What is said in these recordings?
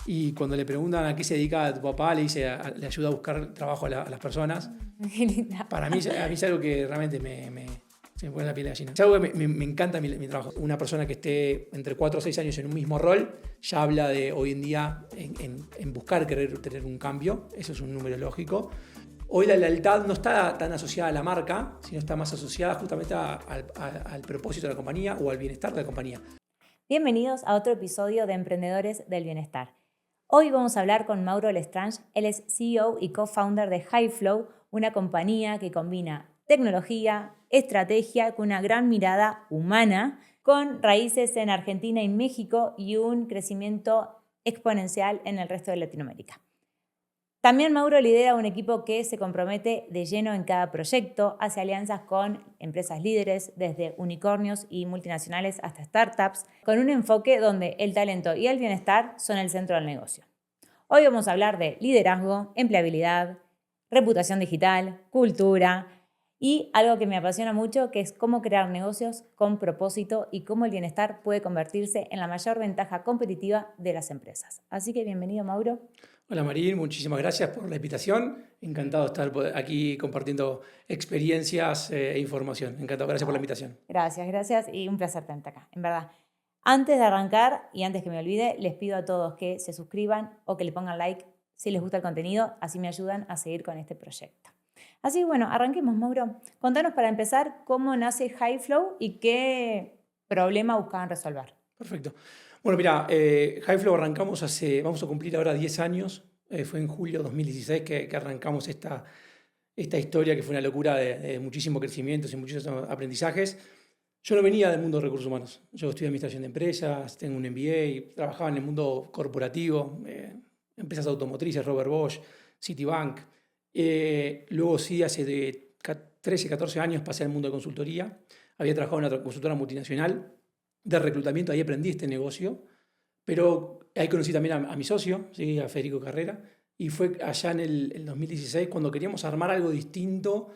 Y cuando le preguntan a qué se dedica tu papá, le dice, le ayuda a buscar trabajo a las personas. Qué linda. Para mí, a mí es algo que realmente se me pone la piel de gallina. Es algo que me encanta mi trabajo. Una persona que esté entre 4 o 6 años en un mismo rol, ya habla de hoy en día en buscar querer tener un cambio. Eso es un número lógico. Hoy la lealtad no está tan asociada a la marca, sino está más asociada justamente al propósito de la compañía o al bienestar de la compañía. Bienvenidos a otro episodio de Emprendedores del Bienestar. Hoy vamos a hablar con Mauro Lestrange. Él es CEO y co-founder de HighFlow, una compañía que combina tecnología, estrategia con una gran mirada humana, con raíces en Argentina y México y un crecimiento exponencial en el resto de Latinoamérica. También Mauro lidera un equipo que se compromete de lleno en cada proyecto, hace alianzas con empresas líderes, desde unicornios y multinacionales hasta startups, con un enfoque donde el talento y el bienestar son el centro del negocio. Hoy vamos a hablar de liderazgo, empleabilidad, reputación digital, cultura y algo que me apasiona mucho, que es cómo crear negocios con propósito y cómo el bienestar puede convertirse en la mayor ventaja competitiva de las empresas. Así que bienvenido, Mauro. Hola Marín, muchísimas gracias por la invitación. Encantado de estar aquí compartiendo experiencias e información. Encantado, gracias por la invitación. Gracias y un placer tenerte acá, en verdad. Antes de arrancar y antes que me olvide, les pido a todos que se suscriban o que le pongan like si les gusta el contenido, así me ayudan a seguir con este proyecto. Así que bueno, arranquemos, Mauro. Contanos para empezar cómo nace HighFlow y qué problema buscaban resolver. Perfecto. Bueno, mira, HighFlow arrancamos vamos a cumplir ahora 10 años. Fue en julio de 2016 que arrancamos esta historia que fue una locura de muchísimo crecimiento y muchos aprendizajes. Yo no venía del mundo de recursos humanos. Yo estudié administración de empresas, tengo un MBA, trabajaba en el mundo corporativo, empresas automotrices, Robert Bosch, Citibank. Luego sí, hace 13, 14 años pasé al mundo de consultoría. Había trabajado en una consultora multinacional de reclutamiento, ahí aprendí este negocio, pero ahí conocí también a mi socio, ¿sí? A Federico Carrera, y fue allá en el 2016 cuando queríamos armar algo distinto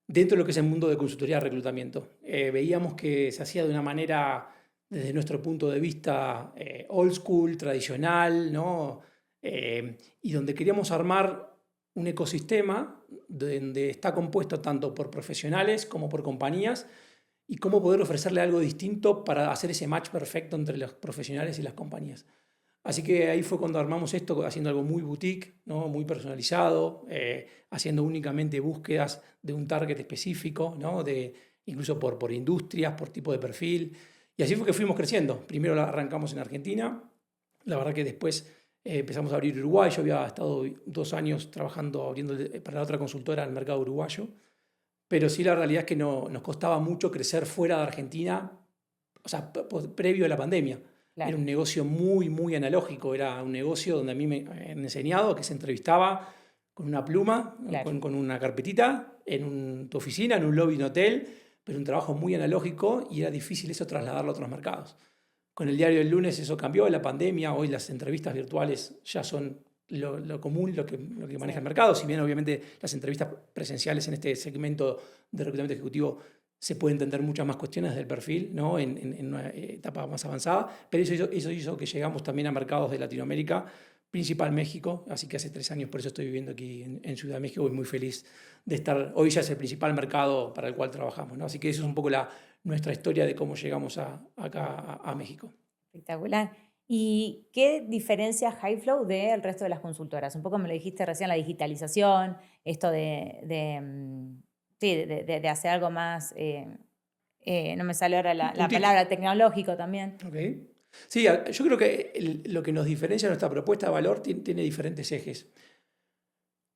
dentro de lo que es el mundo de consultoría de reclutamiento. Veíamos que se hacía de una manera, desde nuestro punto de vista, old school, tradicional, ¿no? Y donde queríamos armar un ecosistema donde está compuesto tanto por profesionales como por compañías, y cómo poder ofrecerle algo distinto para hacer ese match perfecto entre los profesionales y las compañías. Así que ahí fue cuando armamos esto, haciendo algo muy boutique, ¿no? Muy personalizado, haciendo únicamente búsquedas de un target específico, ¿no? Incluso por industrias, por tipo de perfil. Y así fue que fuimos creciendo. Primero arrancamos en Argentina. La verdad que después empezamos a abrir Uruguay. Yo había estado 2 años trabajando, abriendo para la otra consultora el mercado uruguayo. Pero sí, la realidad es que nos costaba mucho crecer fuera de Argentina, o sea, previo a la pandemia. Claro. Era un negocio muy, muy analógico. Era un negocio donde a mí me han enseñado que se entrevistaba con una pluma, Claro. con una carpetita, en tu oficina, en un lobby de un hotel, pero un trabajo muy analógico y era difícil eso trasladarlo a otros mercados. Con el diario del lunes eso cambió, la pandemia, hoy las entrevistas virtuales ya son lo común, lo que maneja el mercado, si bien obviamente las entrevistas presenciales en este segmento de reclutamiento ejecutivo se puede entender muchas más cuestiones del perfil, ¿no? en una etapa más avanzada, pero eso hizo que llegamos también a mercados de Latinoamérica, principal México, así que hace 3 años por eso estoy viviendo aquí en Ciudad de México y muy feliz de estar, hoy ya es el principal mercado para el cual trabajamos, ¿no? Así que eso es un poco nuestra historia de cómo llegamos acá a México. Espectacular. ¿Y qué diferencia HighFlow del resto de las consultoras? Un poco me lo dijiste recién, la digitalización, esto de hacer algo más, no me sale ahora la palabra, tecnológico también. Okay. Sí, yo creo que lo que nos diferencia nuestra propuesta de valor tiene diferentes ejes.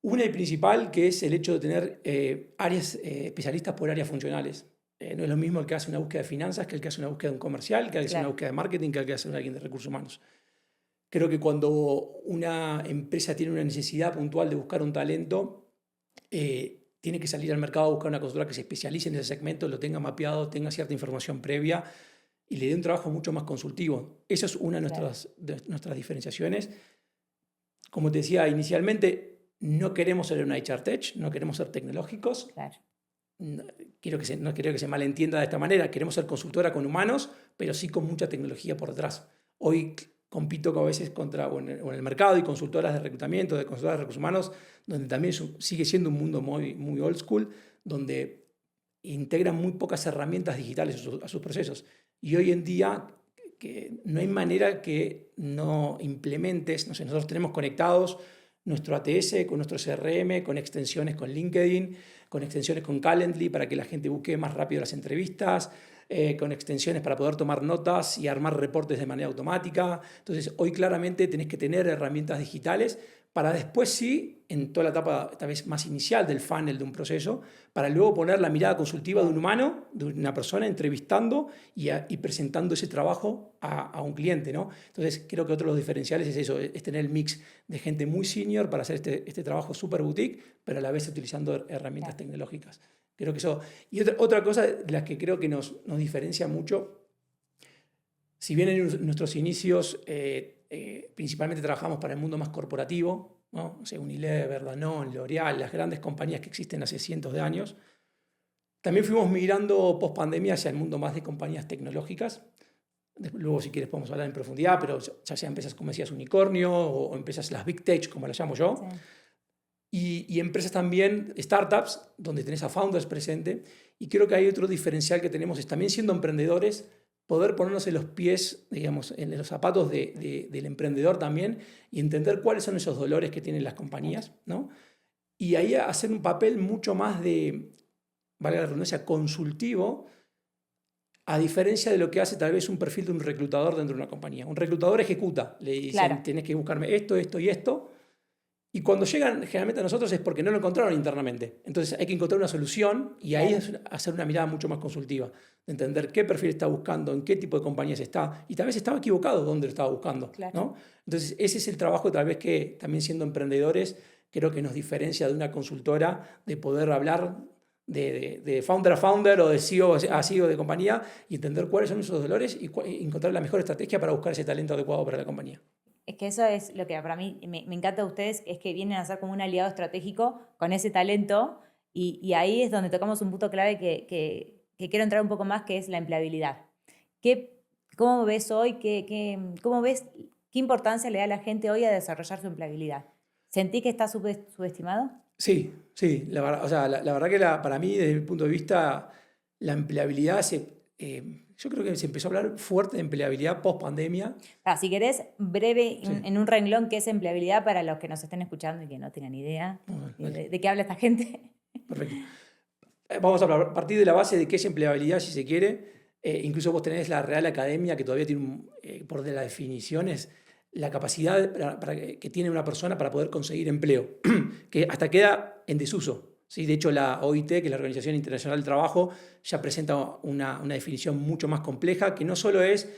Una y principal, que es el hecho de tener áreas especialistas por áreas funcionales. No es lo mismo el que hace una búsqueda de finanzas que el que hace una búsqueda de un comercial, que el que hace una búsqueda de marketing, que el que hace alguien de recursos humanos. Creo que cuando una empresa tiene una necesidad puntual de buscar un talento, tiene que salir al mercado a buscar una consultora que se especialice en ese segmento, lo tenga mapeado, tenga cierta información previa y le dé un trabajo mucho más consultivo. Esa es una de nuestras diferenciaciones. Como te decía inicialmente, no queremos ser una HR Tech, no queremos ser tecnológicos. Claro. No quiero que se malentienda de esta manera. Queremos ser consultora con humanos, pero sí con mucha tecnología por detrás. Hoy compito a veces o en el mercado y consultoras de reclutamiento, de consultoras de recursos humanos, donde también sigue siendo un mundo muy, muy old school, donde integran muy pocas herramientas digitales a sus procesos. Y hoy en día que no hay manera que no implementes, no sé, nosotros tenemos conectados nuestro ATS con nuestro CRM, con extensiones con LinkedIn, con extensiones con Calendly para que la gente busque más rápido las entrevistas, con extensiones para poder tomar notas y armar reportes de manera automática. Entonces, hoy claramente tenés que tener herramientas digitales para después sí, en toda la etapa tal vez más inicial del funnel de un proceso, para luego poner la mirada consultiva de un humano, de una persona, entrevistando y presentando ese trabajo a un cliente, ¿no? Entonces, creo que otro de los diferenciales es eso, es tener el mix de gente muy senior para hacer este trabajo súper boutique, pero a la vez utilizando herramientas tecnológicas. Creo que eso... Y otra cosa de las que creo que nos diferencia mucho, si bien en nuestros inicios principalmente trabajamos para el mundo más corporativo, ¿no? O sea, Unilever, Danone, L'Oreal, las grandes compañías que existen hace cientos de años, también fuimos migrando post pandemia hacia el mundo más de compañías tecnológicas. Luego, si quieres, podemos hablar en profundidad, pero ya sea empresas, como decías, unicornio o empresas, las big tech, como las llamo yo. Sí. Y empresas también, startups, donde tenés a founders presente. Y creo que hay otro diferencial que tenemos, es también siendo emprendedores, poder ponernos en los pies, digamos, en los zapatos del emprendedor también y entender cuáles son esos dolores que tienen las compañías, ¿no? Y ahí hacer un papel mucho más de, valga la redundancia, consultivo, a diferencia de lo que hace tal vez un perfil de un reclutador dentro de una compañía. Un reclutador ejecuta, le dicen, claro, tenés que buscarme esto, esto y esto. Y cuando llegan generalmente a nosotros es porque no lo encontraron internamente. Entonces hay que encontrar una solución y ahí es hacer una mirada mucho más consultiva, de entender qué perfil está buscando, en qué tipo de compañías está, y tal vez estaba equivocado dónde lo estaba buscando, claro, ¿no? Entonces ese es el trabajo tal vez que también siendo emprendedores creo que nos diferencia de una consultora, de poder hablar de founder a founder o de CEO a CEO de compañía y entender cuáles son esos dolores y encontrar la mejor estrategia para buscar ese talento adecuado para la compañía. Es que eso es lo que para mí me encanta de ustedes, es que vienen a ser como un aliado estratégico con ese talento y ahí es donde tocamos un punto clave que quiero entrar un poco más, que es la empleabilidad. ¿Cómo ves hoy, cómo ves, qué importancia le da a la gente hoy a desarrollar su empleabilidad? ¿Sentí que está subestimado? Sí, sí, la verdad que para mí, desde mi punto de vista, la empleabilidad yo creo que se empezó a hablar fuerte de empleabilidad post pandemia. Si querés, breve, sí, en un renglón, ¿qué es empleabilidad para los que nos estén escuchando y que no tengan idea de qué habla esta gente? Perfecto. Vamos a partir de la base de qué es empleabilidad, si se quiere. Incluso vos tenés la Real Academia, que todavía tiene, por de las definiciones, la capacidad que tiene una persona para poder conseguir empleo, que hasta queda en desuso. ¿Sí? De hecho, la OIT, que es la Organización Internacional del Trabajo, ya presenta una definición mucho más compleja, que no solo es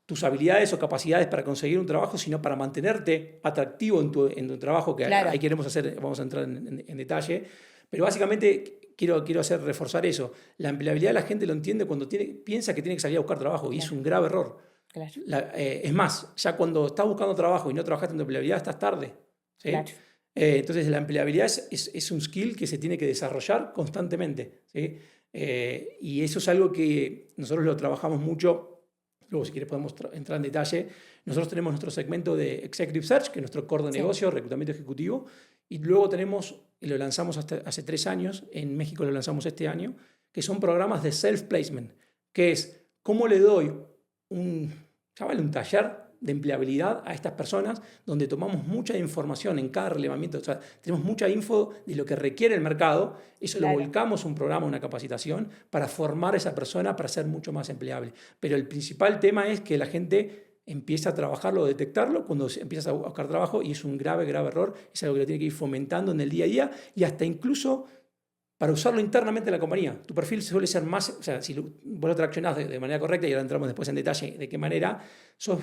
tus habilidades o capacidades para conseguir un trabajo, sino para mantenerte atractivo en tu trabajo, que claro, ahí queremos hacer, vamos a entrar en detalle. Pero básicamente quiero reforzar eso. La empleabilidad la gente lo entiende cuando piensa que tiene que salir a buscar trabajo, y claro, es un grave error. Claro. Es más, ya cuando estás buscando trabajo y no trabajaste en tu empleabilidad, estás tarde. ¿Sí? Claro. Entonces la empleabilidad es un skill que se tiene que desarrollar constantemente, ¿sí? Y eso es algo que nosotros lo trabajamos mucho. Luego, si quieres, podemos entrar en detalle. Nosotros tenemos nuestro segmento de Executive Search, que es nuestro core de negocio, reclutamiento ejecutivo, y luego tenemos, y lo lanzamos hace 3 años, en México lo lanzamos este año, que son programas de self-placement, que es cómo le doy un taller de empleabilidad a estas personas, donde tomamos mucha información en cada relevamiento, o sea, tenemos mucha info de lo que requiere el mercado, eso claro, lo volcamos a un programa, una capacitación, para formar a esa persona para ser mucho más empleable. Pero el principal tema es que la gente empieza a trabajarlo o detectarlo cuando empiezas a buscar trabajo, y es un grave error, es algo que lo tiene que ir fomentando en el día a día, y hasta incluso para usarlo internamente en la compañía. Tu perfil suele ser más, o sea, si vos lo traccionás de manera correcta, y ahora entramos después en detalle de qué manera, sos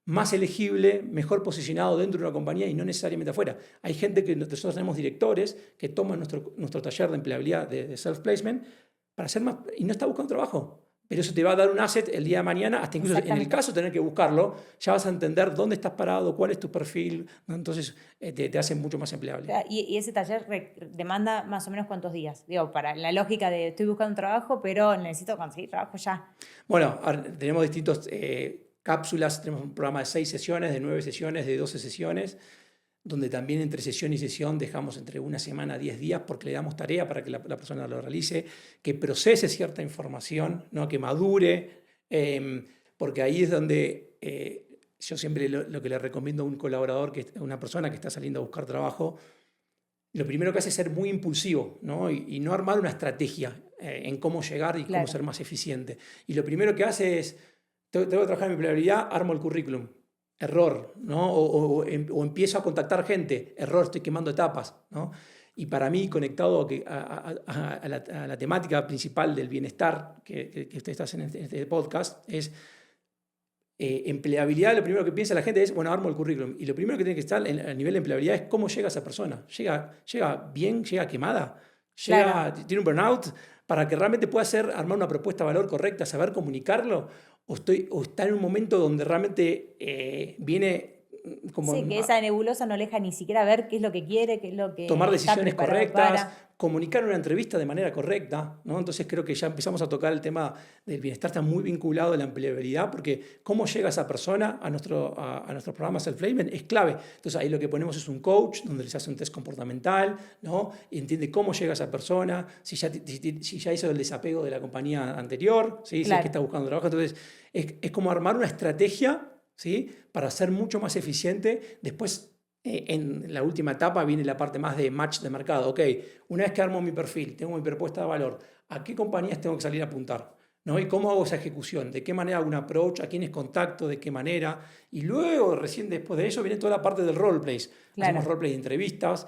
más elegible, mejor posicionado dentro de una compañía y no necesariamente afuera. Hay gente que nosotros tenemos directores que toman nuestro taller de empleabilidad de self-placement para hacer más, y no está buscando trabajo. Pero eso te va a dar un asset el día de mañana, hasta incluso en el caso de tener que buscarlo, ya vas a entender dónde estás parado, cuál es tu perfil, ¿no? Entonces te hace mucho más empleable. ¿Y ese taller demanda más o menos cuántos días? Digo, para la lógica de estoy buscando trabajo, pero necesito conseguir trabajo ya. Bueno, tenemos distintos... cápsulas, tenemos un programa de 6 sesiones, de 9 sesiones, de 12 sesiones, donde también entre sesión y sesión dejamos entre una semana a 10 días porque le damos tarea para que la persona lo realice, que procese cierta información, ¿no? Que madure, porque ahí es donde yo siempre lo que le recomiendo a un colaborador, a una persona que está saliendo a buscar trabajo, lo primero que hace es ser muy impulsivo, ¿no? Y no armar una estrategia en cómo llegar y cómo ser más eficiente. Y lo primero que hace es, tengo que trabajar en mi empleabilidad, armo el currículum. Error, ¿no? O empiezo a contactar gente, error, estoy quemando etapas, ¿no? Y para mí, conectado a la temática principal del bienestar que ustedes hacen en este podcast, es empleabilidad. Lo primero que piensa la gente es, bueno, armo el currículum. Y lo primero que tiene que estar a nivel de empleabilidad es cómo llega esa persona. ¿Llega bien? ¿Llega quemada? ¿Tiene un burnout? Para que realmente pueda armar una propuesta de valor correcta, saber comunicarlo, o está en un momento donde realmente viene como... Sí, que esa nebulosa no le deja ni siquiera ver qué es lo que quiere, qué es lo que tomar decisiones correctas, para. comunicar una entrevista de manera correcta, ¿no? Entonces creo que ya empezamos a tocar el tema del bienestar, está muy vinculado a la empleabilidad, porque cómo llega esa persona a nuestro programa Self-Payment es clave. Entonces ahí lo que ponemos es un coach donde les hace un test comportamental, ¿no? Y entiende cómo llega esa persona, si ya hizo el desapego de la compañía anterior, ¿sí? Si es que está buscando trabajo. Entonces es como armar una estrategia, ¿sí? Para ser mucho más eficiente. Después, en la última etapa viene la parte más de match de mercado. Ok, una vez que armo mi perfil, tengo mi propuesta de valor, ¿a qué compañías tengo que salir a apuntar? ¿No? ¿Y cómo hago esa ejecución? ¿De qué manera hago un approach? ¿A quiénes contacto? ¿De qué manera? Y luego, recién después de eso, viene toda la parte del roleplay. Hacemos roleplay de entrevistas,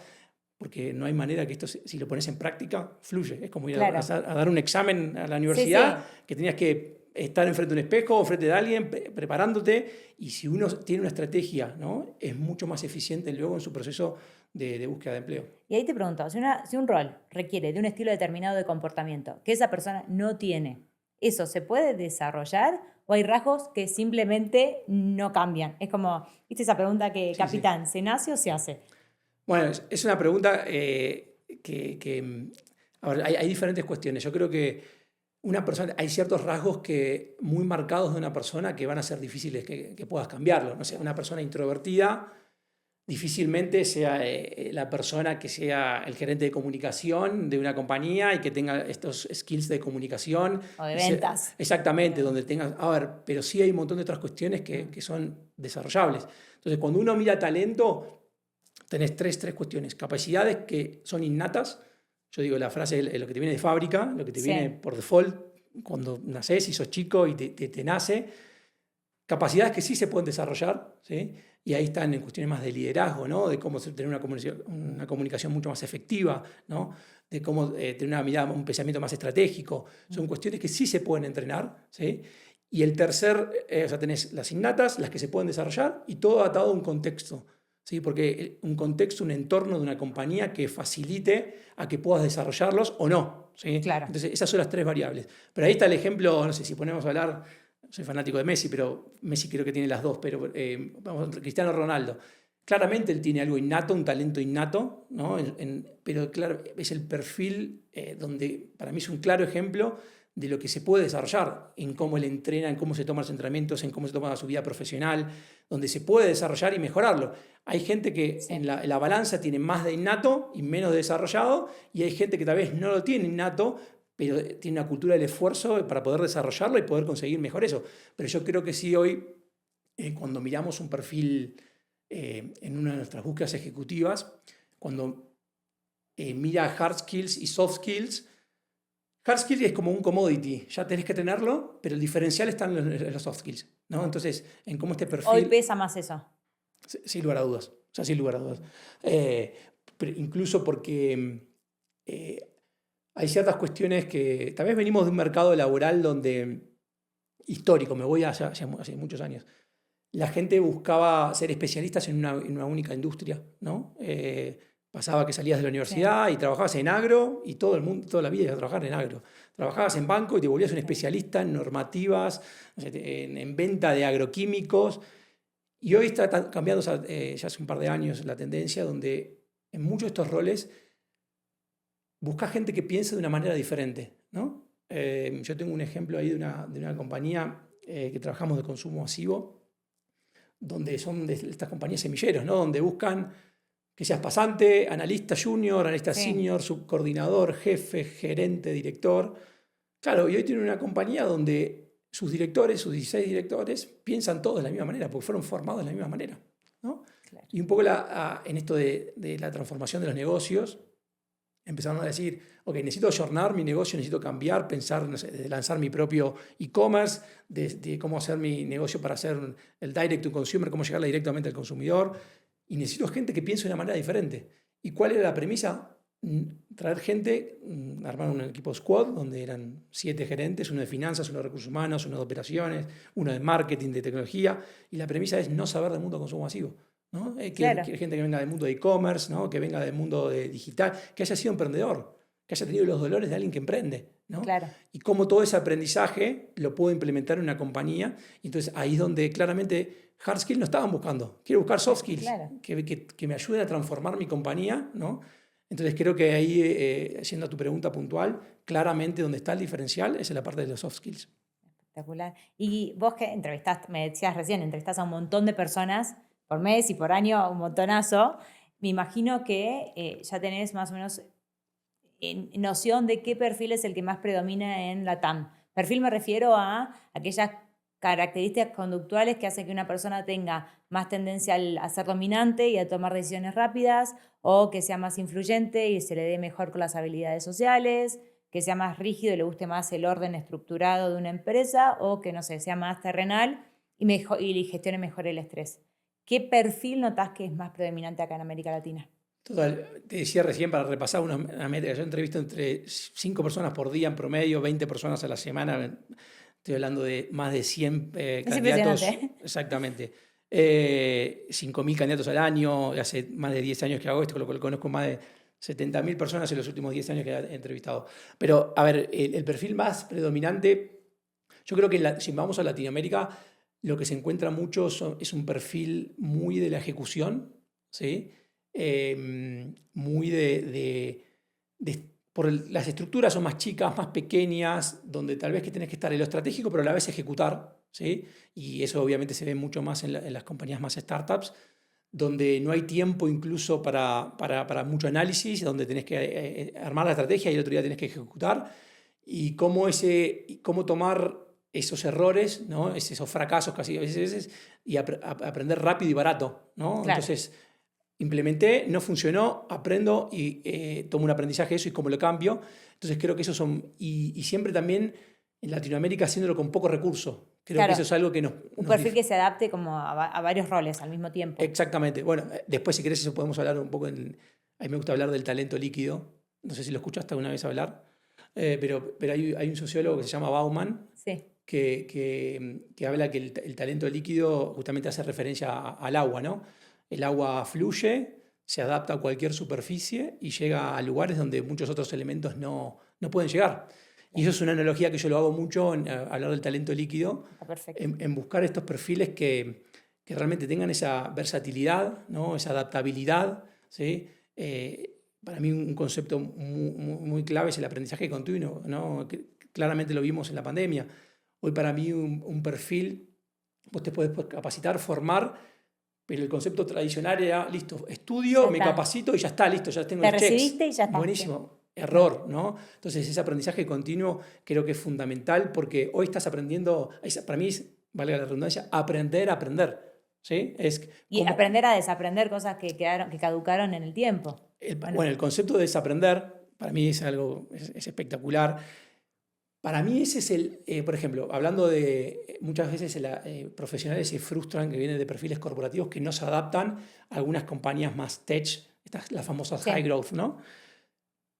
porque no hay manera que esto, si lo pones en práctica, fluye. Es como ir a dar un examen a la universidad, que tenías que estar enfrente de un espejo o frente de alguien preparándote, y si uno tiene una estrategia, ¿no? Es mucho más eficiente luego en su proceso de búsqueda de empleo. Y ahí te pregunto, si un rol requiere de un estilo determinado de comportamiento que esa persona no tiene, ¿eso se puede desarrollar o hay rasgos que simplemente no cambian? Es como, ¿viste esa pregunta que, capitán, ¿se nace o se hace? Bueno, es una pregunta a ver, hay diferentes cuestiones. Yo creo que una persona, hay ciertos rasgos muy marcados de una persona que van a ser difíciles que puedas cambiarlo. No sé, una persona introvertida difícilmente sea la persona que sea el gerente de comunicación de una compañía y que tenga estos skills de comunicación. O de ventas. Exactamente, donde tengas... A ver, pero sí hay un montón de otras cuestiones que son desarrollables. Entonces, cuando uno mira talento, tenés tres cuestiones. Capacidades que son innatas. Yo digo la frase, lo que te viene de fábrica, lo que te viene por default cuando nacés y sos chico y te nace. Capacidades que sí se pueden desarrollar, ¿sí? Y ahí están en cuestiones más de liderazgo, ¿no? De cómo tener una comunicación mucho más efectiva, ¿no? De cómo tener una mirada, un pensamiento más estratégico. Son cuestiones que sí se pueden entrenar, ¿sí? Y el tercer, o sea, tenés las innatas, las que se pueden desarrollar, y todo atado a un contexto. ¿Sí? Porque un contexto, un entorno de una compañía que facilite a que puedas desarrollarlos o no. ¿Sí? Claro. Entonces, esas son las tres variables. Pero ahí está el ejemplo, no sé si ponemos a hablar, soy fanático de Messi, pero Messi creo que tiene las dos, pero vamos, Cristiano Ronaldo. Claramente él tiene algo innato, un talento innato, ¿no? Pero claro, es el perfil donde para mí es un claro ejemplo de lo que se puede desarrollar, en cómo él entrena, en cómo se toman los entrenamientos, en cómo se toma su vida profesional, donde se puede desarrollar y mejorarlo. Hay gente que en la balanza tiene más de innato y menos de desarrollado, y hay gente que tal vez no lo tiene innato, pero tiene una cultura del esfuerzo para poder desarrollarlo y poder conseguir mejor eso. Pero yo creo que sí hoy, cuando miramos un perfil en una de nuestras búsquedas ejecutivas, cuando mira hard skills y soft skills, hard skills es como un commodity, ya tenés que tenerlo, pero el diferencial está en los soft skills, ¿no? Entonces, en cómo este perfil... Hoy pesa más eso. Sin lugar a dudas, o sea, sin lugar a dudas. Pero incluso porque hay ciertas cuestiones que tal vez venimos de un mercado laboral donde, histórico, me voy hace muchos años, la gente buscaba ser especialistas en una única industria, ¿no? Pasaba que salías de la universidad y trabajabas en agro, y todo el mundo, toda la vida ibas a trabajar en agro. Trabajabas en banco y te volvías un especialista en normativas, en venta de agroquímicos. Y hoy está cambiando, ya hace un par de años, la tendencia donde en muchos de estos roles busca gente que piense de una manera diferente, ¿no? Yo tengo un ejemplo ahí de una compañía que trabajamos de consumo masivo, donde son de estas compañías semilleros, ¿no? Donde buscan que seas pasante, analista junior, analista senior, subcoordinador, jefe, gerente, director. Claro, y hoy tienen una compañía donde sus directores, sus 16 directores, piensan todos de la misma manera, porque fueron formados de la misma manera, ¿no? Claro. Y un poco en esto de la transformación de los negocios, empezaron a decir, ok, necesito ayornar mi negocio, necesito cambiar, pensar, no sé, de lanzar mi propio e-commerce, de cómo hacer mi negocio para hacer el direct to consumer, cómo llegarle directamente al consumidor. Y necesito gente que piense de una manera diferente. ¿Y cuál era la premisa? Traer gente, armar un equipo squad donde eran 7 gerentes, uno de finanzas, uno de recursos humanos, uno de operaciones, uno de marketing, de tecnología. Y la premisa es no saber del mundo de consumo masivo, ¿no? Claro. Que gente que venga del mundo de e-commerce, ¿no? Que venga del mundo de digital, que haya sido emprendedor, que haya tenido los dolores de alguien que emprende, ¿no? Claro. Y cómo todo ese aprendizaje lo puedo implementar en una compañía. Entonces ahí es donde claramente hard skills no estaban buscando. Quiero buscar soft skills Claro. que me ayuden a transformar mi compañía, ¿no? Entonces creo que ahí, yendo a tu pregunta puntual, claramente donde está el diferencial es en la parte de los soft skills. Espectacular. Y vos que entrevistaste, me decías recién, entrevistás a un montón de personas por mes y por año, un montonazo. Me imagino que ya tenés más o menos noción de qué perfil es el que más predomina en la TAM. Perfil me refiero a aquellas características conductuales que hacen que una persona tenga más tendencia a ser dominante y a tomar decisiones rápidas, o que sea más influyente y se le dé mejor con las habilidades sociales, que sea más rígido y le guste más el orden estructurado de una empresa, o que, no sé, sea más terrenal y gestione mejor el estrés. ¿Qué perfil notás que es más predominante acá en América Latina? Total, te decía recién para repasar una métrica, yo entrevisto entre 5 personas por día en promedio, 20 personas a la semana, estoy hablando de más de 100 Es candidatos, impresionante. exactamente, 5.000 candidatos al año, hace más de 10 años que hago esto, con lo cual conozco más de 70.000 personas en los últimos 10 años que he entrevistado. Pero, a ver, el perfil más predominante, yo creo que si vamos a Latinoamérica, lo que se encuentra mucho es un perfil muy de la ejecución, ¿sí? Muy las estructuras son más chicas, más pequeñas, donde tal vez que tenés que estar en lo estratégico, pero a la vez ejecutar, ¿sí? Y eso obviamente se ve mucho más en las compañías más startups, donde no hay tiempo incluso para mucho análisis, donde tenés que armar la estrategia y el otro día tenés que ejecutar, y cómo tomar esos errores, ¿no? Esos fracasos casi a veces, y aprender rápido y barato, ¿no? Claro. Entonces, implementé, no funcionó, aprendo y tomo un aprendizaje de eso y cómo lo cambio. Entonces creo que esos son, y siempre también en Latinoamérica haciéndolo con poco recurso. Creo Claro, que eso es algo que un perfil que se adapte como a varios roles al mismo tiempo. Exactamente. Bueno, después si querés eso podemos hablar un poco, a mí me gusta hablar del talento líquido. No sé si lo escuchaste alguna vez hablar, pero hay un sociólogo que se llama Bauman, Sí. que habla que el talento líquido justamente hace referencia al agua, ¿no? El agua fluye, se adapta a cualquier superficie y llega a lugares donde muchos otros elementos no pueden llegar. Y eso es una analogía que yo lo hago mucho en hablar del talento líquido, Perfecto. en buscar estos perfiles que realmente tengan esa versatilidad, ¿no? Esa adaptabilidad, ¿sí? Para mí un concepto muy clave es el aprendizaje continuo, ¿no? Claramente lo vimos en la pandemia. Hoy para mí un perfil, vos te puedes capacitar, formar, pero el concepto tradicional era, listo, estudio, me capacito y ya está, listo, ya tengo Te los checks. recibiste y ya está. Buenísimo. Error, ¿no? Entonces ese aprendizaje continuo creo que es fundamental porque hoy estás aprendiendo, para mí es, valga la redundancia, aprender a aprender, ¿sí? Y aprender a desaprender cosas que caducaron en el tiempo. Bueno, el concepto de desaprender para mí es algo, es espectacular. Para mí ese es por ejemplo, hablando de, muchas veces profesionales se frustran que vienen de perfiles corporativos que no se adaptan a algunas compañías más tech, las famosas Sí. high growth, ¿no?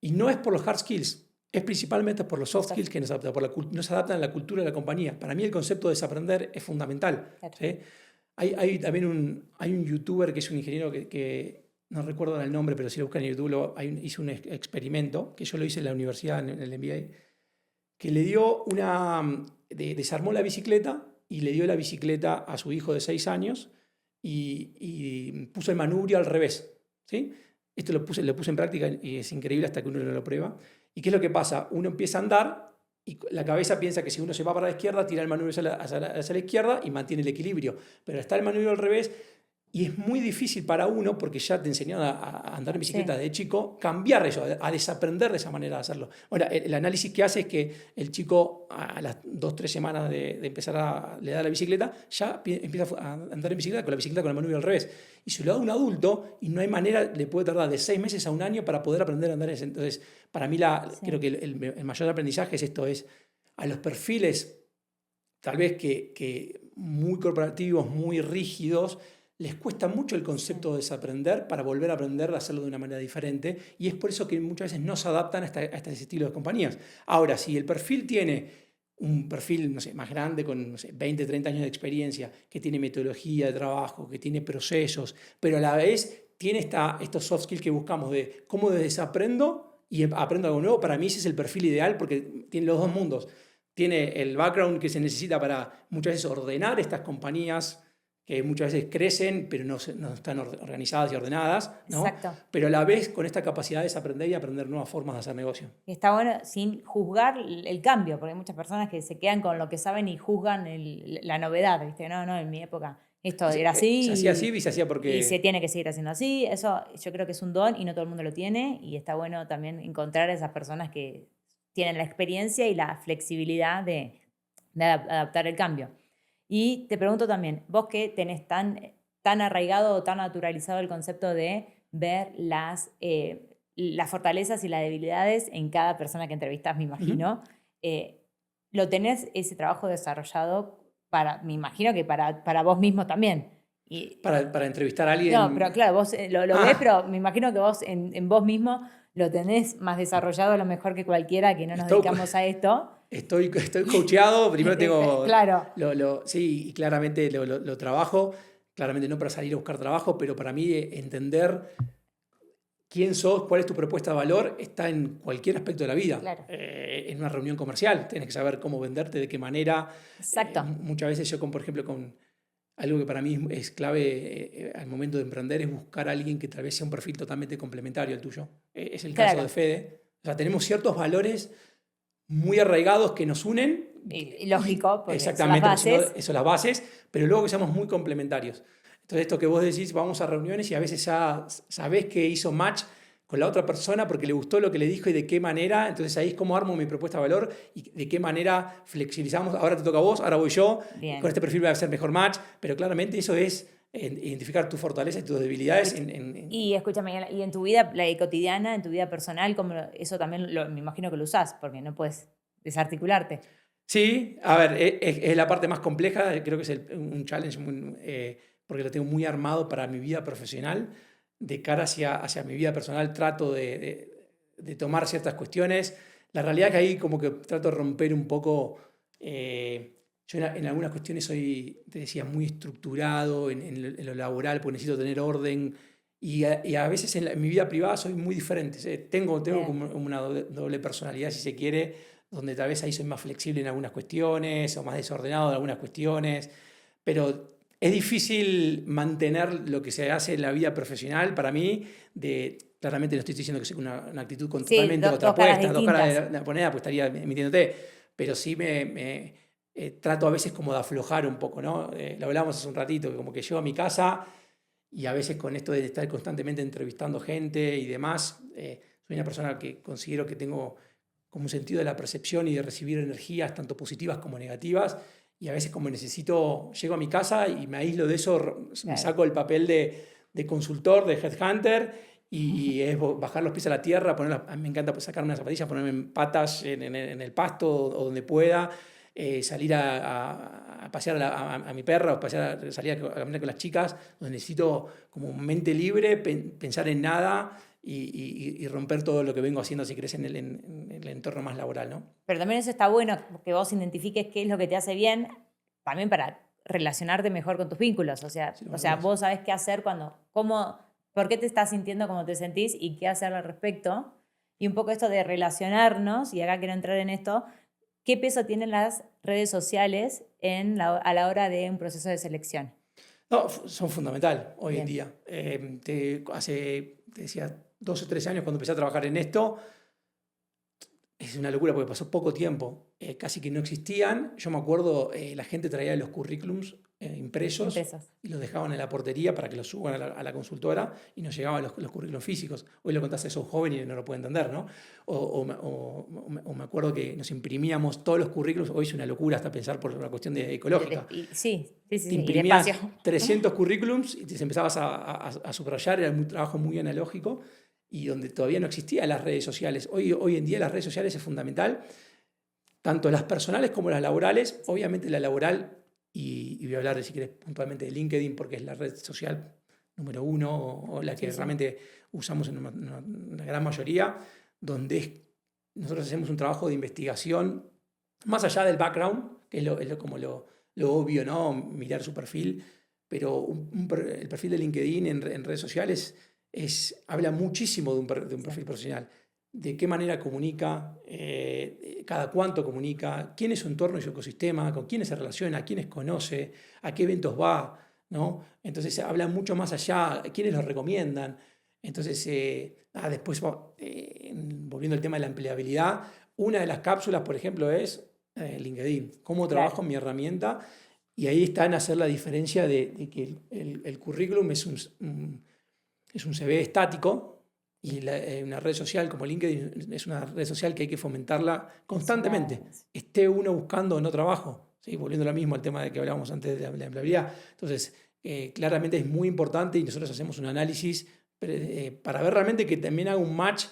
Y no es por los hard skills, es principalmente por los soft skills que no se adaptan a la cultura de la compañía. Para mí el concepto de desaprender es fundamental. Claro. ¿Sí? Hay también hay un youtuber que es un ingeniero que no recuerdo el nombre, pero si lo buscan en YouTube, hizo un experimento, que yo lo hice en la universidad, en el MBA, que le dio desarmó la bicicleta y le dio la bicicleta a su hijo de 6 años y puso el manubrio al revés, ¿sí? Esto lo puse en práctica y es increíble hasta que uno no lo prueba. ¿Y qué es lo que pasa? Uno empieza a andar Y la cabeza piensa que si uno se va para la izquierda, tira el manubrio hacia la izquierda y mantiene el equilibrio. Pero está el manubrio al revés y es muy difícil para uno, porque ya te enseñaron a andar en bicicleta de chico, cambiar eso, a desaprender de esa manera de hacerlo. Ahora, el análisis que hace es que el chico a las 2-3 semanas de empezar le da la bicicleta, ya empieza a andar en bicicleta con el manubrio al revés. Y si lo da un adulto, y no hay manera, le puede tardar de 6 meses a un año para poder aprender a andar en ese. Entonces, para mí creo que el mayor aprendizaje es esto, es a los perfiles tal vez que muy corporativos, muy rígidos, les cuesta mucho el concepto de desaprender para volver a aprender a hacerlo de una manera diferente, y es por eso que muchas veces no se adaptan a este estilo de compañías. Ahora, si el perfil tiene un perfil, no sé, más grande, con, no sé, 20, 30 años de experiencia, que tiene metodología de trabajo, que tiene procesos, pero a la vez tiene estos soft skills que buscamos de cómo desaprendo y aprendo algo nuevo, para mí ese es el perfil ideal, porque tiene los dos mundos. Tiene el background que se necesita para muchas veces ordenar estas compañías que muchas veces crecen, pero no están organizadas y ordenadas, ¿no? Exacto. Pero a la vez con esta capacidad de desaprender y aprender nuevas formas de hacer negocio. Y está bueno sin juzgar el cambio, porque hay muchas personas que se quedan con lo que saben y juzgan la novedad, ¿viste? No, en mi época esto era así. Se hacía así y se hacía porque... Y se tiene que seguir haciendo así. Eso yo creo que es un don y no todo el mundo lo tiene, y está bueno también encontrar a esas personas que tienen la experiencia y la flexibilidad de adaptar el cambio. Y te pregunto también, vos que tenés tan arraigado o tan naturalizado el concepto de ver las fortalezas y las debilidades en cada persona que entrevistas, me imagino, lo tenés ese trabajo desarrollado me imagino que para vos mismo también. Para entrevistar a alguien... No, pero claro, vos lo ves, pero me imagino que vos en vos mismo lo tenés más desarrollado a lo mejor que cualquiera que no nos dedicamos a esto. Estoy coacheado, primero tengo... Claro. Sí, y claramente lo trabajo, claramente no para salir a buscar trabajo, pero para mí entender quién sos, cuál es tu propuesta de valor, está en cualquier aspecto de la vida. Claro. En una reunión comercial, tienes que saber cómo venderte, de qué manera. Exacto. Muchas veces yo, por ejemplo, con algo que para mí es clave al momento de emprender, es buscar a alguien que tal vez sea un perfil totalmente complementario al tuyo. Es el caso de Fede. O sea, tenemos ciertos valores muy arraigados que nos unen. Y lógico, porque exactamente, son las bases. Eso son las bases, pero luego que seamos muy complementarios. Entonces, esto que vos decís, vamos a reuniones y a veces ya sabés que hizo match con la otra persona porque le gustó lo que le dijo y de qué manera. Entonces, ahí es cómo armo mi propuesta de valor y de qué manera flexibilizamos. Ahora te toca a vos, ahora voy yo. Bien. Con este perfil va a ser mejor match, pero claramente eso es identificar tus fortalezas y tus debilidades. Y escúchame, y en tu vida cotidiana, en tu vida personal, eso también me imagino que lo usás, porque no puedes desarticularte. Sí, a ver, es la parte más compleja, creo que es un challenge, porque lo tengo muy armado para mi vida profesional. De cara hacia mi vida personal trato de tomar ciertas cuestiones. La realidad es que ahí como que trato de romper un poco... Yo en algunas cuestiones soy, te decía, muy estructurado en lo laboral, porque necesito tener orden. Y a veces en mi vida privada soy muy diferente. Tengo como una doble personalidad, si se quiere, donde tal vez ahí soy más flexible en algunas cuestiones o más desordenado en algunas cuestiones. Pero es difícil mantener lo que se hace en la vida profesional para mí. Claramente no estoy diciendo que sea una actitud totalmente contrapuesta, dos caras de la moneda, pues estaría mintiéndote. Pero sí trato a veces como de aflojar un poco, ¿no? Lo hablábamos hace un ratito, que como que llego a mi casa y a veces con esto de estar constantemente entrevistando gente y demás, soy una persona que considero que tengo como un sentido de la percepción y de recibir energías tanto positivas como negativas, y a veces como llego a mi casa y me aíslo de eso, me saco el papel de consultor, de headhunter, y es bajar los pies a la tierra, a mí me encanta sacarme unas zapatillas, ponerme en patas en el pasto o donde pueda, salir a pasear a mi perra, o salir a caminar con las chicas, donde necesito como mente libre, pensar en nada y romper todo lo que vengo haciendo, si querés, en el entorno más laboral, ¿no? Pero también eso está bueno, que vos identifiques qué es lo que te hace bien, también para relacionarte mejor con tus vínculos. O sea, vos sabés qué hacer por qué te estás sintiendo como te sentís y qué hacer al respecto. Y un poco esto de relacionarnos, y acá quiero entrar en esto, ¿qué peso tienen las redes sociales a la hora de un proceso de selección? No, son fundamental hoy en día. Te decía, 2 o 3 años cuando empecé a trabajar en esto, es una locura porque pasó poco tiempo. casi que no existían. Yo me acuerdo, la gente traía los currículums impresos y los dejaban en la portería para que los suban a la consultora y nos llegaban los currículums físicos. Hoy lo contás a esos jóvenes y no lo pueden entender, ¿no? O me acuerdo que nos imprimíamos todos los currículums. Hoy es una locura hasta pensar por la cuestión ecológica. Sí. Te imprimías 300 currículums y te empezabas a subrayar. Era un trabajo muy analógico y donde todavía no existían las redes sociales. Hoy en día las redes sociales es fundamental, tanto las personales como las laborales. Obviamente la laboral, y voy a hablar, si quieres, puntualmente de LinkedIn, porque es la red social número 1 o la que realmente usamos en una gran mayoría, donde nosotros hacemos un trabajo de investigación, más allá del background, que es como lo obvio, ¿no? Mirar su perfil, pero el perfil de LinkedIn en redes sociales habla muchísimo de un perfil profesional. De qué manera comunica, cada cuánto comunica, quién es su entorno y su ecosistema, con quiénes se relaciona, a quiénes conoce, a qué eventos va, ¿no? Entonces habla mucho más allá, quiénes lo recomiendan. Entonces, después, volviendo al tema de la empleabilidad, una de las cápsulas, por ejemplo, es LinkedIn. ¿Cómo trabajo en mi herramienta? Y ahí está en hacer la diferencia de que el currículum es un CV estático, y una red social como LinkedIn es una red social que hay que fomentarla constantemente. Esté uno buscando o no trabajo. ¿Sí? Volviendo lo mismo al tema de que hablábamos antes de la empleabilidad. Entonces, claramente es muy importante y nosotros hacemos un análisis para ver realmente que también haga un match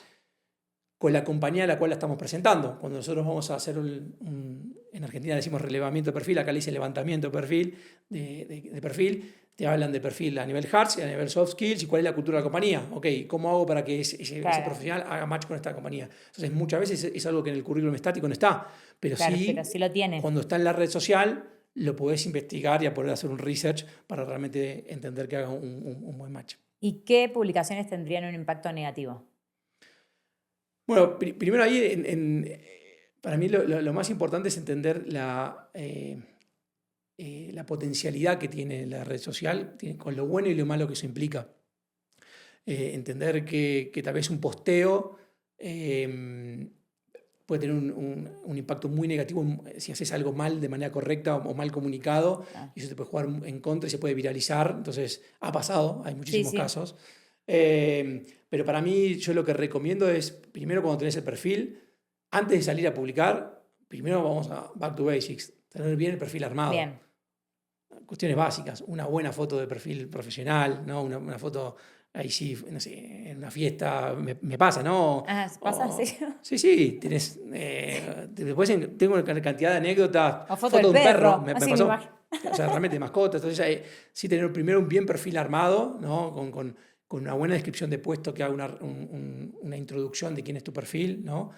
con la compañía a la cual la estamos presentando. Cuando nosotros vamos a hacer en Argentina decimos relevamiento de perfil, acá le dice levantamiento de perfil, de perfil, te hablan de perfil a nivel hard y a nivel soft skills y cuál es la cultura de la compañía. Ok, ¿cómo hago para que ese profesional haga match con esta compañía? Entonces, muchas veces es algo que en el currículum estático no está, pero sí lo tiene. Cuando está en la red social lo podés investigar y a poder hacer un research para realmente entender que haga un buen match. ¿Y qué publicaciones tendrían un impacto negativo? Bueno, primero ahí, para mí lo más importante es entender la potencialidad que tiene la red social, con lo bueno y lo malo que eso implica. Entender que tal vez un posteo puede tener un impacto muy negativo si haces algo mal de manera correcta o mal comunicado, y eso te puede jugar en contra y se puede viralizar. Entonces, ha pasado, hay muchísimos casos. Pero para mí, yo lo que recomiendo es, primero cuando tenés el perfil, antes de salir a publicar, primero vamos a back to basics, tener bien el perfil armado. Bien. Cuestiones básicas, una buena foto de perfil profesional, ¿no? Una foto, ahí sí, no sé, en una fiesta me pasa, ¿no? ¿Pasa? ¿Sí? Sí, tenés, después tengo una cantidad de anécdotas. O foto del perro. Me pasó. O sea, realmente de mascotas. Entonces, sí tener primero un bien perfil armado, ¿no? Con una buena descripción de puesto que haga una introducción de quién es tu perfil, ¿no?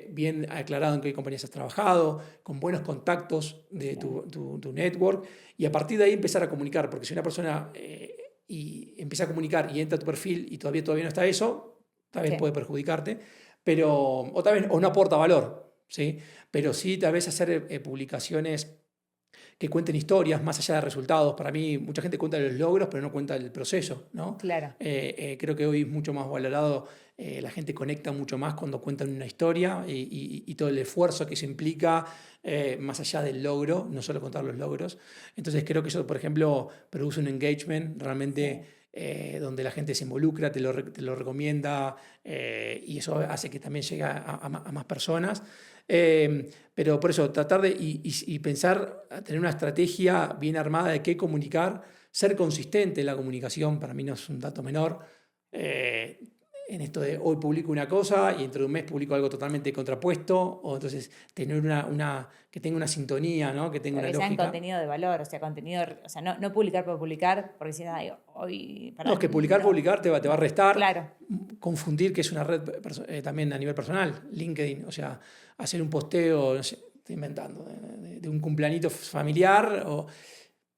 Bien aclarado en qué compañías has trabajado, con buenos contactos de tu network, y a partir de ahí empezar a comunicar, porque si una persona y empieza a comunicar y entra a tu perfil y todavía no está eso, tal vez puede perjudicarte, o tal vez no aporta valor, ¿sí? Pero sí tal vez hacer publicaciones que cuenten historias más allá de resultados. Para mí, mucha gente cuenta los logros, pero no cuenta el proceso, ¿no? Claro. Creo que hoy es mucho más valorado, la gente conecta mucho más cuando cuentan una historia y todo el esfuerzo que se implica más allá del logro, no solo contar los logros. Entonces creo que eso, por ejemplo, produce un engagement realmente donde la gente se involucra, te lo recomienda, y eso hace que también llegue a más personas. Pero por eso, tratar de y pensar, tener una estrategia bien armada de qué comunicar, ser consistente en la comunicación, para mí no es un dato menor. En esto de hoy publico una cosa y dentro de un mes publico algo totalmente contrapuesto, o entonces tener que tenga una sintonía, ¿no? Que tenga una lógica. Que sea contenido de valor, o sea, no publicar por publicar, porque si hoy... No, es que publicar te va a restar. Claro. Confundir que es una red también a nivel personal, LinkedIn, o sea, hacer un posteo, no sé, estoy inventando, de un cumpleañito familiar, o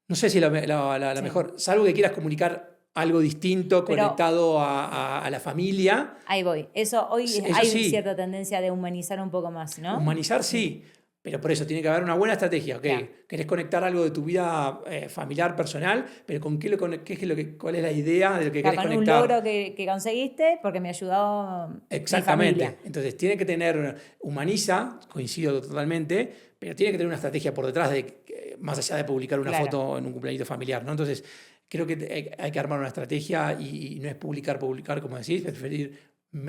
no sé si la mejor, salvo que quieras comunicar algo distinto, conectado a la familia. Ahí voy. Eso hay cierta tendencia de humanizar un poco más, ¿no? Humanizar sí, Pero por eso tiene que haber una buena estrategia. Okay, Claro. querés conectar algo de tu vida familiar, personal, pero ¿con qué cuál es la idea de lo que querés Con un conectar? logro que conseguiste porque me ayudó mi Exactamente. familia. Entonces tiene que tener, humaniza, coincido totalmente, pero tiene que tener una estrategia por detrás más allá de publicar una Claro. foto en un cumpleaños familiar, ¿no? Entonces creo que hay que armar una estrategia y no es publicar, como decís, es preferir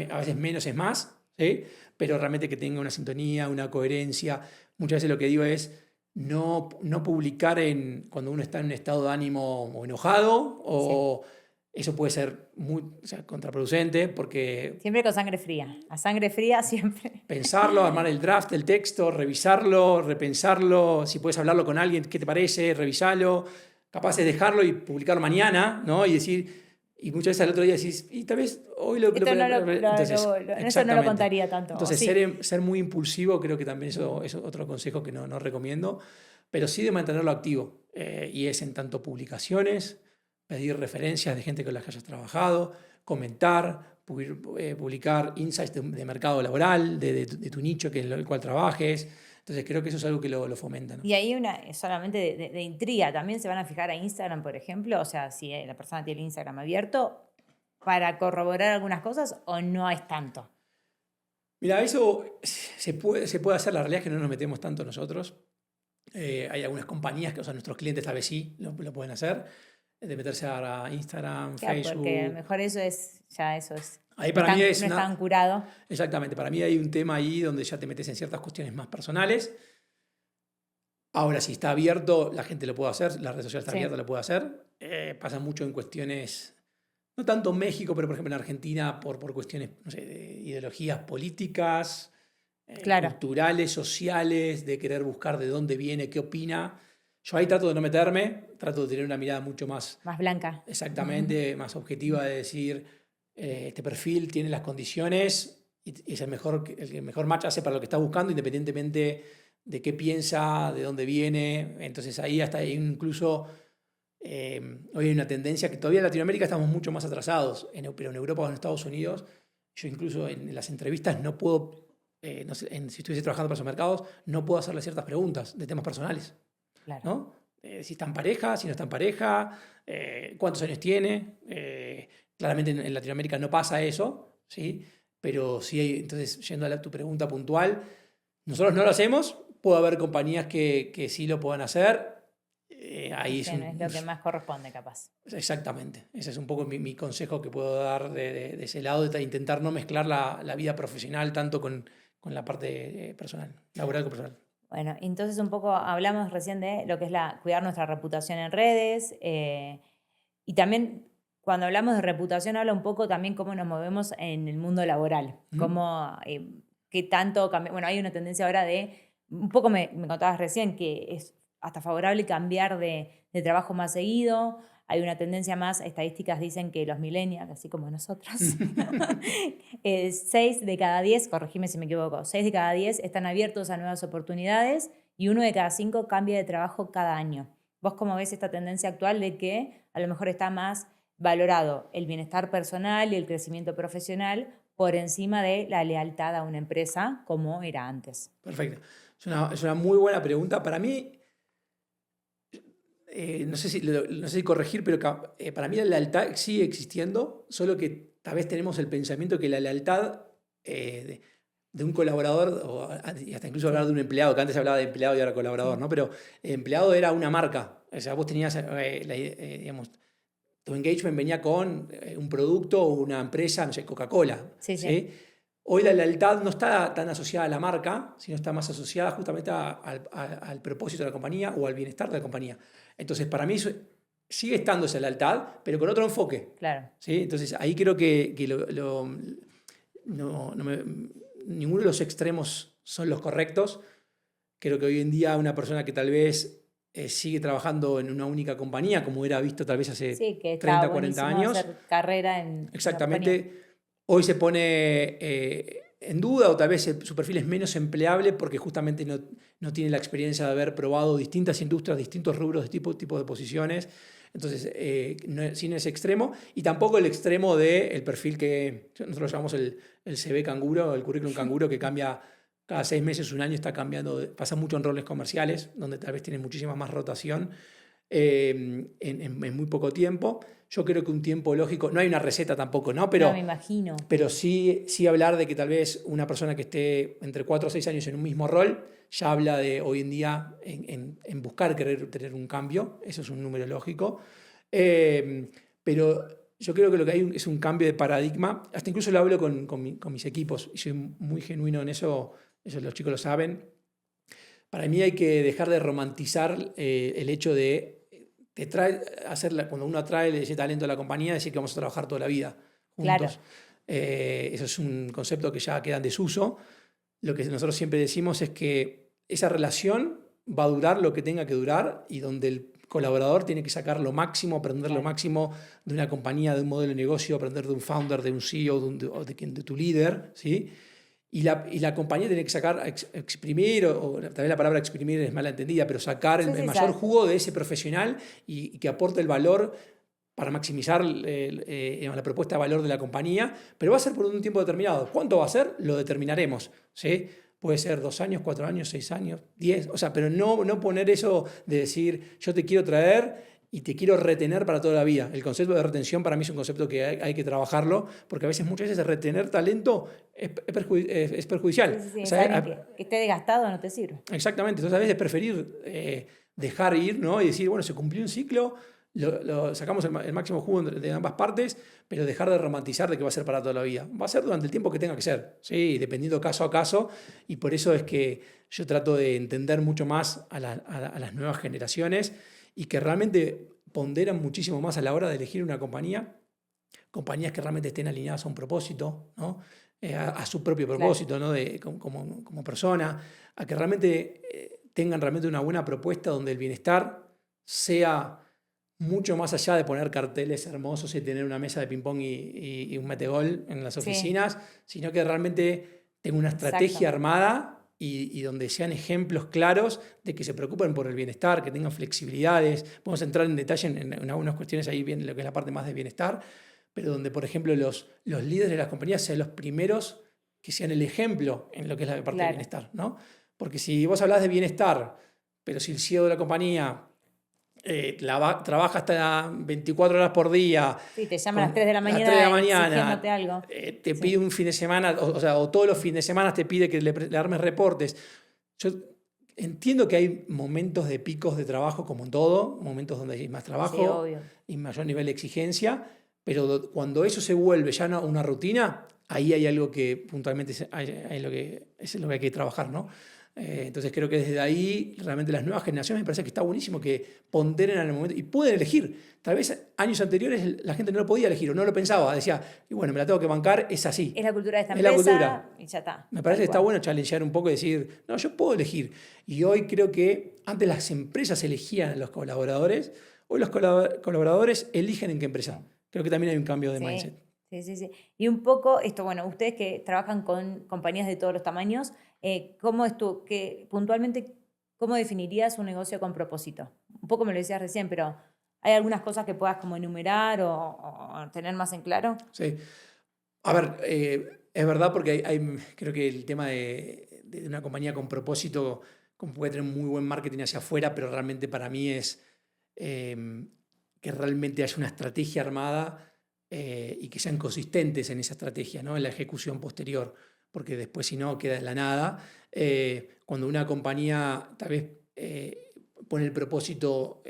a veces menos es más, ¿sí? Pero realmente que tenga una sintonía, una coherencia. Muchas veces lo que digo es no publicar cuando uno está en un estado de ánimo o enojado o... Eso puede ser muy contraproducente porque Siempre con sangre fría. A sangre fría siempre. pensarlo, armar el draft del texto, revisarlo, repensarlo, si puedes hablarlo con alguien, ¿qué te parece? Revisarlo, capaz de dejarlo y publicarlo mañana, ¿no? Y decir, y muchas veces al otro día decís, y tal vez hoy Esto entonces, eso no lo contaría tanto. Entonces, Sí. ser muy impulsivo creo que también eso es otro consejo que no recomiendo, pero sí de mantenerlo activo. Y es en tanto publicaciones, pedir referencias de gente con la que hayas trabajado, comentar, publicar insights de mercado laboral, de tu nicho en el cual trabajes. Entonces creo que eso es algo que lo fomenta, ¿no? Y ahí solamente de intriga, también se van a fijar a Instagram, por ejemplo, o sea, si la persona tiene el Instagram abierto, para corroborar algunas cosas o no es tanto. Mira, eso se puede hacer, la realidad es que no nos metemos tanto nosotros. Hay algunas compañías que, o sea, nuestros clientes tal vez sí lo pueden hacer, de meterse a Instagram, Claro, Facebook. porque a lo mejor eso es. Ahí para mí no es tan curado. Exactamente, para mí hay un tema ahí donde ya te metes en ciertas cuestiones más personales. Ahora, si está abierto, la gente lo puede hacer, la red social está abierta, lo puede hacer. Pasa mucho en cuestiones, no tanto en México, pero por ejemplo en Argentina, por cuestiones, no sé, de ideologías políticas, Claro. culturales, sociales, de querer buscar de dónde viene, qué opina. Yo ahí trato de no meterme, trato de tener una mirada mucho más... Más blanca. Exactamente, más objetiva de decir, este perfil tiene las condiciones y es el que mejor match hace para lo que está buscando, independientemente de qué piensa, de dónde viene. Entonces ahí hasta incluso hoy hay una tendencia que todavía en Latinoamérica estamos mucho más atrasados, pero en Europa o en Estados Unidos, yo incluso en las entrevistas no puedo, no sé, si estuviese trabajando para esos mercados, no puedo hacerle ciertas preguntas de temas personales. Claro. ¿No? Si está en pareja, si no está en pareja, cuántos años tiene. Claramente en Latinoamérica no pasa eso, ¿sí? Pero sí hay, entonces, yendo a tu pregunta puntual, nosotros no lo hacemos, puede haber compañías que sí lo puedan hacer. Ahí no es lo que más corresponde, capaz. Exactamente. Ese es un poco mi consejo que puedo dar de ese lado, de intentar no mezclar la vida profesional tanto con la parte personal, laboral con personal. Bueno, entonces un poco hablamos recién de lo que es cuidar nuestra reputación en redes y también cuando hablamos de reputación habla un poco también cómo nos movemos en el mundo laboral, cómo, qué tanto cambia. Bueno, hay una tendencia ahora un poco me contabas recién que es hasta favorable cambiar de trabajo más seguido. Hay una tendencia más, estadísticas dicen que los millennials, así como nosotros, 6 de cada 10, corregime si me equivoco, 6 de cada 10 están abiertos a nuevas oportunidades y 1 de cada 5 cambia de trabajo cada año. ¿Vos cómo ves esta tendencia actual de que a lo mejor está más valorado el bienestar personal y el crecimiento profesional por encima de la lealtad a una empresa como era antes? Perfecto. Es una muy buena pregunta. Para mí, no sé si corregir, pero para mí la lealtad sigue existiendo, solo que tal vez tenemos el pensamiento que la lealtad de un colaborador, y hasta incluso hablar de un empleado, que antes hablaba de empleado y ahora colaborador, ¿no? Pero empleado era una marca. O sea, vos tenías, digamos, tu engagement venía con un producto o una empresa, no sé, Coca-Cola. Sí. Hoy la lealtad no está tan asociada a la marca, sino está más asociada justamente al propósito de la compañía o al bienestar de la compañía. Entonces, para mí sigue estando esa lealtad, pero con otro enfoque. Claro. ¿Sí? Entonces, ahí creo que ninguno de los extremos son los correctos. Creo que hoy en día una persona que tal vez sigue trabajando en una única compañía, como era visto tal vez hace 30, 40 años. Hacer carrera en exactamente. Hoy se pone en duda o tal vez su perfil es menos empleable porque justamente no tiene la experiencia de haber probado distintas industrias, distintos rubros, tipos de posiciones. Entonces, sin ese extremo y tampoco el extremo del perfil que nosotros llamamos el CV canguro, el currículum canguro que cambia cada 6 meses, un año está cambiando, pasa mucho en roles comerciales, donde tal vez tienen muchísima más rotación en muy poco tiempo. Yo creo que un tiempo lógico, no hay una receta tampoco, ¿no? No, me imagino. Pero sí hablar de que tal vez una persona que esté entre 4 o 6 años en un mismo rol, ya habla de hoy en día en buscar querer tener un cambio, eso es un número lógico. Pero yo creo que lo que hay es un cambio de paradigma, hasta incluso lo hablo con mis equipos, y soy muy genuino en eso los chicos lo saben. Para mí hay que dejar de romantizar el hecho de cuando uno atrae ese talento a la compañía, decir que vamos a trabajar toda la vida juntos. Claro. Eso es un concepto que ya queda en desuso. Lo que nosotros siempre decimos es que esa relación va a durar lo que tenga que durar y donde el colaborador tiene que sacar lo máximo, aprender lo máximo de una compañía, de un modelo de negocio, aprender de un founder, de un CEO, de tu líder, ¿sí? Y la compañía tiene que sacar, exprimir, o tal vez la palabra exprimir es mala entendida, pero sacar el mayor jugo de ese profesional y que aporte el valor para maximizar la propuesta de valor de la compañía, pero va a ser por un tiempo determinado. ¿Cuánto va a ser? Lo determinaremos, ¿sí? Puede ser 2 años, 4 años, 6 años, 10, o sea, pero no poner eso de decir yo te quiero traer y te quiero retener para toda la vida. El concepto de retención para mí es un concepto que hay que trabajarlo, porque muchas veces retener talento es perjudicial. Sí, o sea, que esté desgastado no te sirve. Exactamente, entonces a veces preferir dejar ir, ¿no? Y decir, bueno, se cumplió un ciclo, sacamos el máximo jugo de ambas partes, pero dejar de romantizar de que va a ser para toda la vida. Va a ser durante el tiempo que tenga que ser, ¿sí? Dependiendo caso a caso, y por eso es que yo trato de entender mucho más a las nuevas generaciones y que realmente ponderan muchísimo más a la hora de elegir una compañías que realmente estén alineadas a un propósito, ¿no? A su propio propósito, ¿no? Como persona, a que realmente tengan realmente una buena propuesta donde el bienestar sea mucho más allá de poner carteles hermosos y tener una mesa de ping-pong y un metegol en las oficinas, sino que realmente tenga una estrategia armada y donde sean ejemplos claros de que se preocupen por el bienestar, que tengan flexibilidades. Podemos entrar en detalle en algunas cuestiones ahí, bien lo que es la parte más de bienestar, pero donde, por ejemplo, los líderes de las compañías sean los primeros que sean el ejemplo en lo que es la parte de bienestar, ¿no? Porque si vos hablás de bienestar, pero si el CEO de la compañía trabaja hasta 24 horas por día. Sí, te llama a las 3 de la mañana, exigiéndote algo. Te pide un fin de semana, o todos los fines de semana te pide que le armes reportes. Yo entiendo que hay momentos de picos de trabajo, como en todo, momentos donde hay más trabajo y mayor nivel de exigencia, pero cuando eso se vuelve ya una rutina, ahí hay algo que puntualmente es lo que hay que trabajar, ¿no? Entonces creo que desde ahí realmente las nuevas generaciones me parece que está buenísimo que ponderen en el momento y pueden elegir. Tal vez años anteriores la gente no lo podía elegir o no lo pensaba, decía, y bueno, me la tengo que bancar, es así. Es la cultura de esta empresa y ya está. Me parece que está bueno challengear un poco y decir, no, yo puedo elegir. Y hoy creo que antes las empresas elegían a los colaboradores, hoy los colaboradores eligen en qué empresa. Creo que también hay un cambio de mindset. Sí. Y un poco esto, bueno, ustedes que trabajan con compañías de todos los tamaños, ¿cómo es puntualmente, cómo definirías un negocio con propósito? Un poco me lo decías recién, pero ¿hay algunas cosas que puedas como enumerar o tener más en claro? Sí. A ver, es verdad porque creo que el tema de una compañía con propósito puede tener muy buen marketing hacia afuera, pero realmente para mí es que realmente haya una estrategia armada y que sean consistentes en esa estrategia, ¿no? En la ejecución posterior, porque después si no queda en la nada. Cuando una compañía tal vez pone el propósito,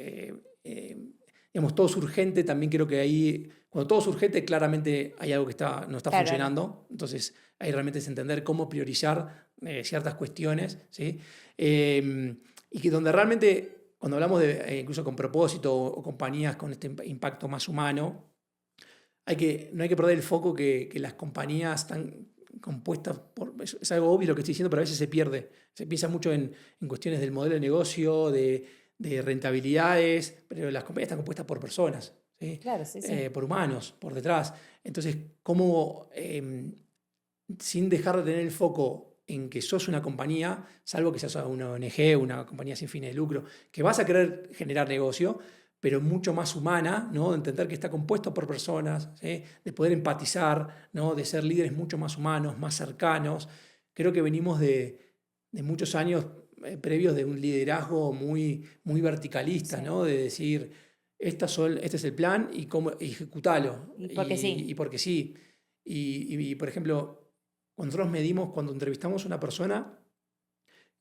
digamos, todo es urgente, también creo que ahí, cuando todo es urgente, claramente hay algo que no está funcionando, entonces ahí realmente es entender cómo priorizar ciertas cuestiones, ¿sí? Y que donde realmente, cuando hablamos de incluso con propósito o compañías con este impacto más humano, no hay que perder el foco que las compañías están compuestas por... Es algo obvio lo que estoy diciendo, pero a veces se pierde. Se piensa mucho en cuestiones del modelo de negocio, de rentabilidades, pero las compañías están compuestas por personas, ¿sí? Claro, sí. Por humanos, por detrás. Entonces, ¿cómo, sin dejar de tener el foco en que sos una compañía, salvo que seas una ONG, una compañía sin fines de lucro, que vas a querer generar negocio, pero mucho más humana, ¿no? De entender que está compuesto por personas, ¿sí? De poder empatizar, ¿no? De ser líderes mucho más humanos, más cercanos. Creo que venimos de de muchos años previos de un liderazgo muy, muy verticalista, Sí. ¿no? De decir, este es el plan y cómo ejecutalo. Y porque sí. Y porque sí. Por ejemplo, cuando nosotros medimos, cuando entrevistamos a una persona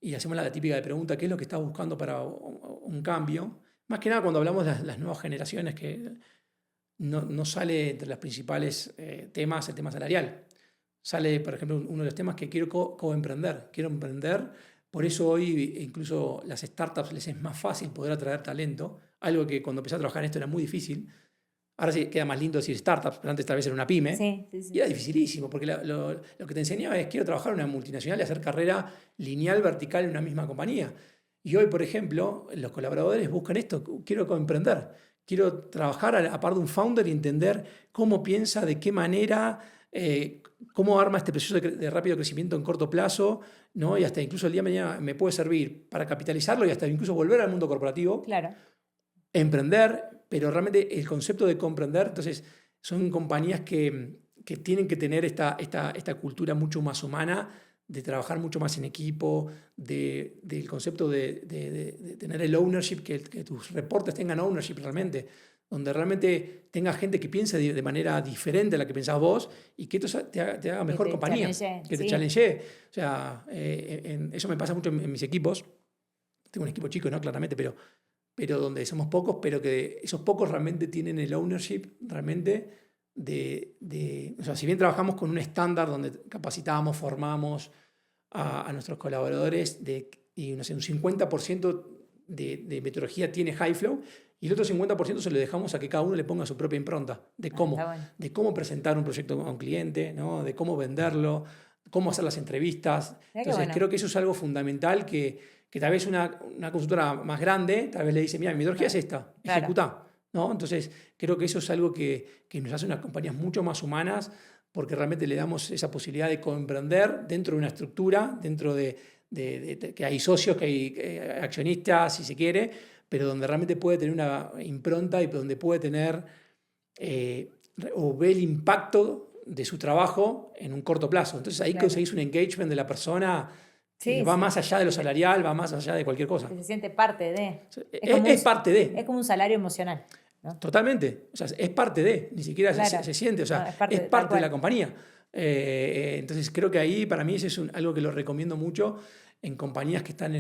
y hacemos la típica de pregunta, ¿qué es lo que estás buscando para un cambio? Más que nada cuando hablamos de las nuevas generaciones, que no sale entre los principales temas el tema salarial. Sale, por ejemplo, uno de los temas que quiero co-emprender. Quiero emprender, por eso hoy incluso las startups les es más fácil poder atraer talento, algo que cuando empecé a trabajar en esto era muy difícil. Ahora sí queda más lindo decir startups, pero antes tal vez era una pyme. Sí, sí, sí. Y era dificilísimo, porque lo que te enseñaba es quiero trabajar en una multinacional y hacer carrera lineal, vertical en una misma compañía. Y hoy, por ejemplo, los colaboradores buscan esto, quiero emprender, quiero trabajar a par de un founder y entender cómo piensa, de qué manera, cómo arma este proceso de rápido crecimiento en corto plazo, ¿no? Y hasta incluso el día de mañana me puede servir para capitalizarlo y hasta incluso volver al mundo corporativo. Claro. Emprender, pero realmente el concepto de comprender, entonces son compañías que tienen que tener esta cultura mucho más humana, de trabajar mucho más en equipo, del concepto de tener el ownership, que tus reportes tengan ownership realmente, donde realmente tenga gente que piense de manera diferente a la que pensás vos y que esto te haga mejor te compañía, challenge, que te sí. challenge. O sea, eso me pasa mucho en mis equipos. Tengo un equipo chico, ¿no? Claramente, pero donde somos pocos, pero que esos pocos realmente tienen el ownership, realmente, o sea, si bien trabajamos con un estándar donde capacitamos, formamos a nuestros colaboradores, y no sé, un 50% de metodología tiene HighFlow, y el otro 50% se lo dejamos a que cada uno le ponga su propia impronta, de cómo presentar un proyecto a un cliente, ¿no? De cómo venderlo, cómo hacer las entrevistas. Entonces, creo que eso es algo fundamental que tal vez una consultora más grande, tal vez le dice, mira, mi metodología es esta, ejecutá, ¿no? Entonces, creo que eso es algo que nos hace unas compañías mucho más humanas, porque realmente le damos esa posibilidad de coemprender dentro de una estructura, dentro de que hay socios, que hay accionistas, si se quiere, pero donde realmente puede tener una impronta y donde puede tener o ve el impacto de su trabajo en un corto plazo. Entonces ahí conseguís un engagement de la persona que va más allá de lo salarial, va más allá de cualquier cosa. Que se siente parte de. Es parte de. Es como un salario emocional, ¿no? Totalmente. O sea, es parte de. Ni siquiera se siente. O sea, no, es parte de la compañía. Entonces creo que ahí para mí ese es algo que lo recomiendo mucho en compañías que están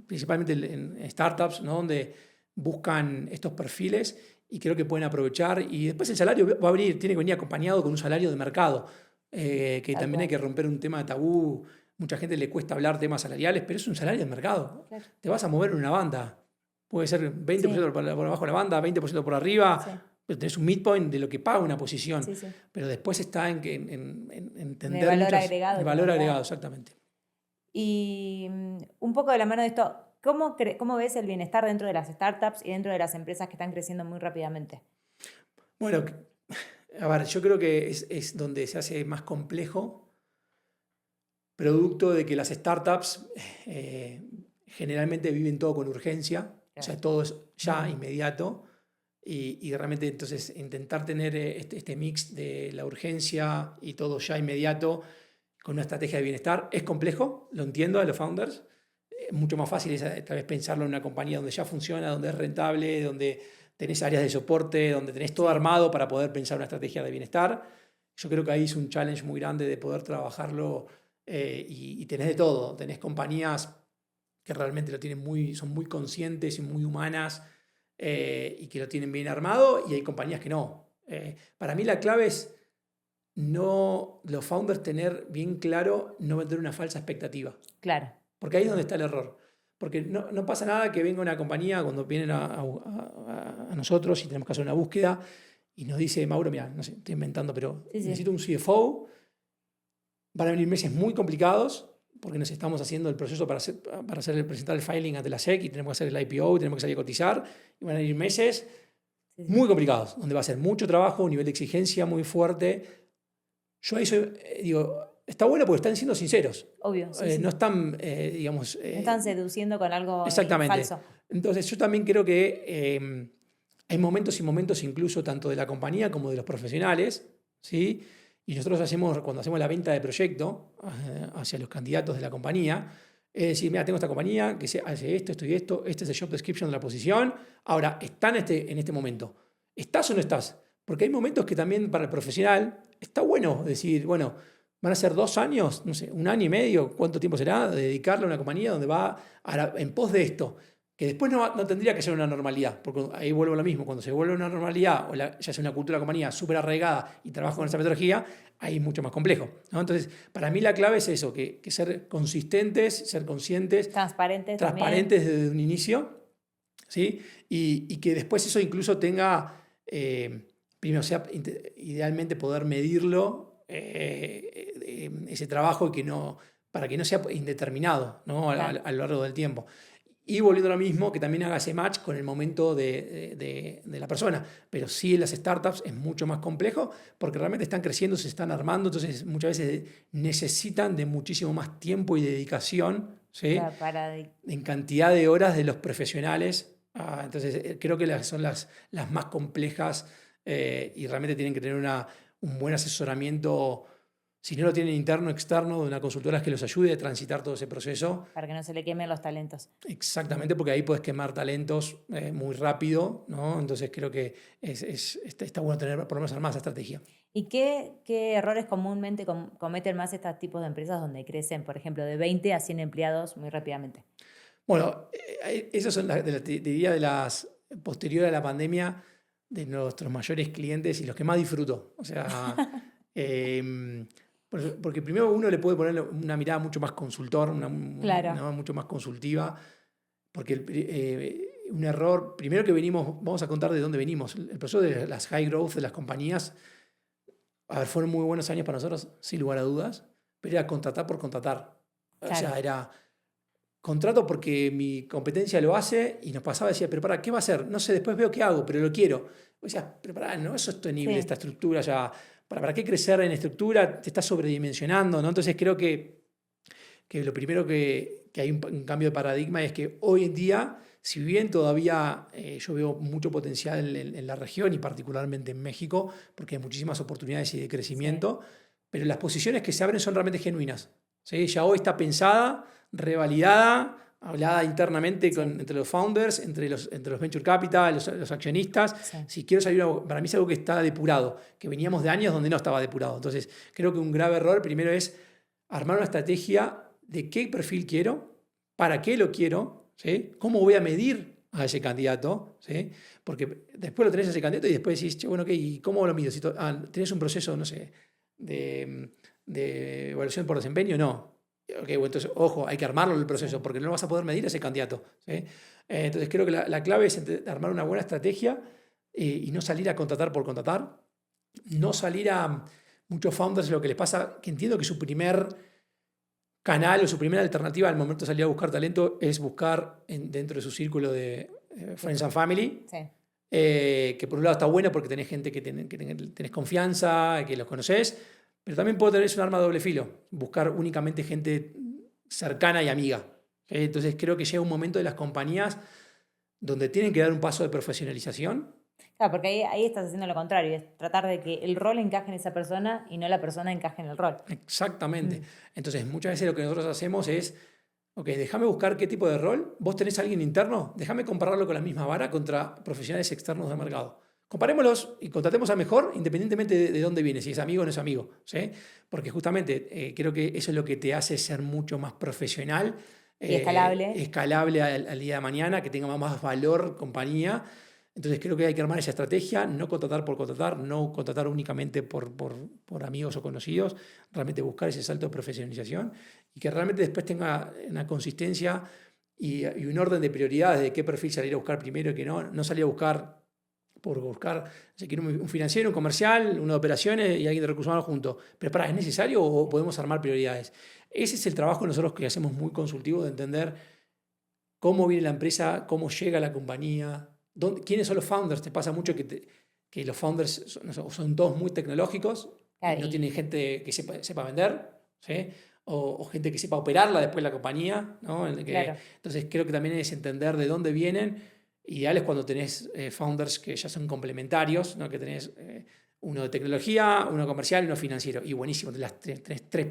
principalmente en startups, ¿no? Donde buscan estos perfiles y creo que pueden aprovechar. Y después el salario va a venir, tiene que venir acompañado con un salario de mercado. Que también hay que romper un tema de tabú. Mucha gente le cuesta hablar temas salariales, pero es un salario de mercado. Claro. Te vas a mover en una banda. Puede ser 20% por abajo de la banda, 20% por arriba. Sí. Pero tenés un midpoint de lo que paga una posición. Sí. Pero después está en entender el valor agregado. El valor agregado, exactamente. Y un poco de la mano de esto, ¿cómo ves el bienestar dentro de las startups y dentro de las empresas que están creciendo muy rápidamente? Bueno, a ver, yo creo que es donde se hace más complejo, producto de que las startups generalmente viven todo con urgencia, claro. O sea, todo es ya inmediato, y realmente entonces intentar tener este mix de la urgencia y todo ya inmediato con una estrategia de bienestar es complejo, lo entiendo a los founders. Mucho más fácil es tal vez pensarlo en una compañía donde ya funciona, donde es rentable, donde tenés áreas de soporte, donde tenés todo armado para poder pensar una estrategia de bienestar. Yo creo que ahí es un challenge muy grande de poder trabajarlo y tenés de todo. Tenés compañías que realmente son muy conscientes y muy humanas y que lo tienen bien armado, y hay compañías que no. Para mí la clave es los founders tener bien claro, no vender una falsa expectativa. Claro. Porque ahí es donde está el error. Porque no pasa nada que venga una compañía cuando vienen a nosotros y tenemos que hacer una búsqueda y nos dice, Mauro, mira, no sé, estoy inventando, pero necesito un CFO. Van a venir meses muy complicados porque nos estamos haciendo el proceso para presentar el filing ante la SEC y tenemos que hacer el IPO, tenemos que salir a cotizar, y van a venir meses muy complicados, donde va a ser mucho trabajo, un nivel de exigencia muy fuerte. Yo a eso digo, está bueno porque están siendo sinceros. Obvio. No están, digamos... no están seduciendo con algo exactamente. Falso. Entonces yo también creo que hay momentos y momentos incluso tanto de la compañía como de los profesionales, ¿sí? Y nosotros cuando hacemos la venta de proyecto hacia los candidatos de la compañía, Es decir, mira, tengo esta compañía que hace esto y esto, este es el job description de la posición. Ahora, está en este momento. ¿Estás o no estás? Porque hay momentos que también para el profesional está bueno decir, bueno, van a ser 2 años, no sé, 1 año y medio, ¿cuánto tiempo será? De dedicarle a una compañía donde va en pos de esto. Que después no tendría que ser una normalidad, porque ahí vuelvo a lo mismo. Cuando se vuelve una normalidad, o ya sea una cultura de la compañía súper arraigada y trabajo con esa metodología, ahí es mucho más complejo, ¿no? Entonces, para mí la clave es eso, que ser consistentes, ser conscientes, Transparentes desde un inicio, ¿sí? Y que después eso incluso tenga, primero, sea idealmente poder medirlo, ese trabajo, y para que no sea indeterminado, ¿no? Claro. A lo largo del tiempo. Y volviendo a lo mismo, que también haga ese match con el momento de la persona. Pero sí, en las startups es mucho más complejo porque realmente están creciendo, se están armando, entonces muchas veces necesitan de muchísimo más tiempo y dedicación, ¿sí? Claro, En cantidad de horas de los profesionales. Entonces creo que son las más complejas, y realmente tienen que tener un buen asesoramiento. Si no lo tienen interno o externo, de una consultora que los ayude a transitar todo ese proceso. para que no se le quemen los talentos. Exactamente, porque ahí puedes quemar talentos muy rápido, ¿no? Entonces creo que está bueno tener por lo menos armada esa estrategia. ¿Y qué errores comúnmente cometen más estos tipos de empresas donde crecen, por ejemplo, de 20 a 100 empleados muy rápidamente? Bueno, esas son diría de las posteriores a la pandemia, de nuestros mayores clientes y los que más disfruto. O sea, porque primero uno le puede poner una mirada mucho más consultor, Claro. mucho más consultiva, porque un error, primero que vamos a contar de dónde venimos. El proceso de las high growth de las compañías, a ver, fueron muy buenos años para nosotros, sin lugar a dudas, pero era contratar por contratar. O Claro. sea, era contrato porque mi competencia lo hace, y nos pasaba, decía, pero ¿para qué va a hacer? No sé, después veo qué hago, pero lo quiero. O sea, pero pará, no es sostenible Sí. esta estructura, ya, ¿para qué crecer en estructura? Te estás sobredimensionando, ¿no? Entonces creo que lo primero que hay un cambio de paradigma es que hoy en día, si bien todavía yo veo mucho potencial en la región y particularmente en México, porque hay muchísimas oportunidades y de crecimiento, pero las posiciones que se abren son realmente genuinas, ¿sí? Ya hoy está pensada, revalidada, hablada internamente entre los founders, entre los venture capital, los accionistas. Sí. Si quiero salir, para mí es algo que está depurado, que veníamos de años donde no estaba depurado. Entonces creo que un grave error primero es armar una estrategia de qué perfil quiero, para qué lo quiero, ¿sí? Cómo voy a medir a ese candidato, ¿sí? Porque después lo tenés a ese candidato y después decís, che, bueno, okay, ¿y cómo lo mido? Si tenés un proceso, no sé, de evaluación por desempeño, no. Okay, bueno, entonces, ojo, hay que armarlo el proceso, porque no lo vas a poder medir a ese candidato, ¿sí? Entonces creo que la clave es armar una buena estrategia, y no salir a contratar por contratar, no salir a muchos founders, lo que les pasa, que entiendo que su primer canal o su primera alternativa al momento de salir a buscar talento es buscar dentro de su círculo de Friends and Family, Sí. que por un lado está bueno porque tenés gente que tenés confianza, que los conocés, pero también puede tener un arma de doble filo, buscar únicamente gente cercana y amiga. Entonces creo que llega un momento de las compañías donde tienen que dar un paso de profesionalización. Claro, porque ahí estás haciendo lo contrario, es tratar de que el rol encaje en esa persona y no la persona encaje en el rol. Exactamente. Entonces, muchas veces lo que nosotros hacemos es, ok, déjame buscar qué tipo de rol. ¿Vos tenés a alguien interno? Déjame compararlo con la misma vara contra profesionales externos del mercado. Comparémoslos y contratemos al mejor, independientemente de dónde viene, si es amigo o no es amigo, ¿sí? Porque justamente creo que eso es lo que te hace ser mucho más profesional. Y escalable. Escalable al día de mañana, que tenga más valor compañía. Entonces creo que hay que armar esa estrategia, no contratar por contratar, no contratar únicamente por amigos o conocidos, realmente buscar ese salto de profesionalización y que realmente después tenga una consistencia y un orden de prioridades de qué perfil salir a buscar primero y que no salir a buscar por buscar, si quiero un financiero, un comercial, uno de operaciones y alguien de recursos humanos juntos. Pero ¿es necesario o podemos armar prioridades? Ese es el trabajo nosotros que hacemos muy consultivo, de entender cómo viene la empresa, cómo llega la compañía, quiénes son los founders. Te pasa mucho que los founders son todos muy tecnológicos, Claro, y no tienen gente que sepa vender, ¿sí? O gente que sepa operarla después la compañía, ¿no? Claro. Entonces creo que también es entender de dónde vienen. Ideal es cuando tenés founders que ya son complementarios, ¿no? Que tenés uno de tecnología, uno comercial y uno financiero. Y buenísimo, tenés tres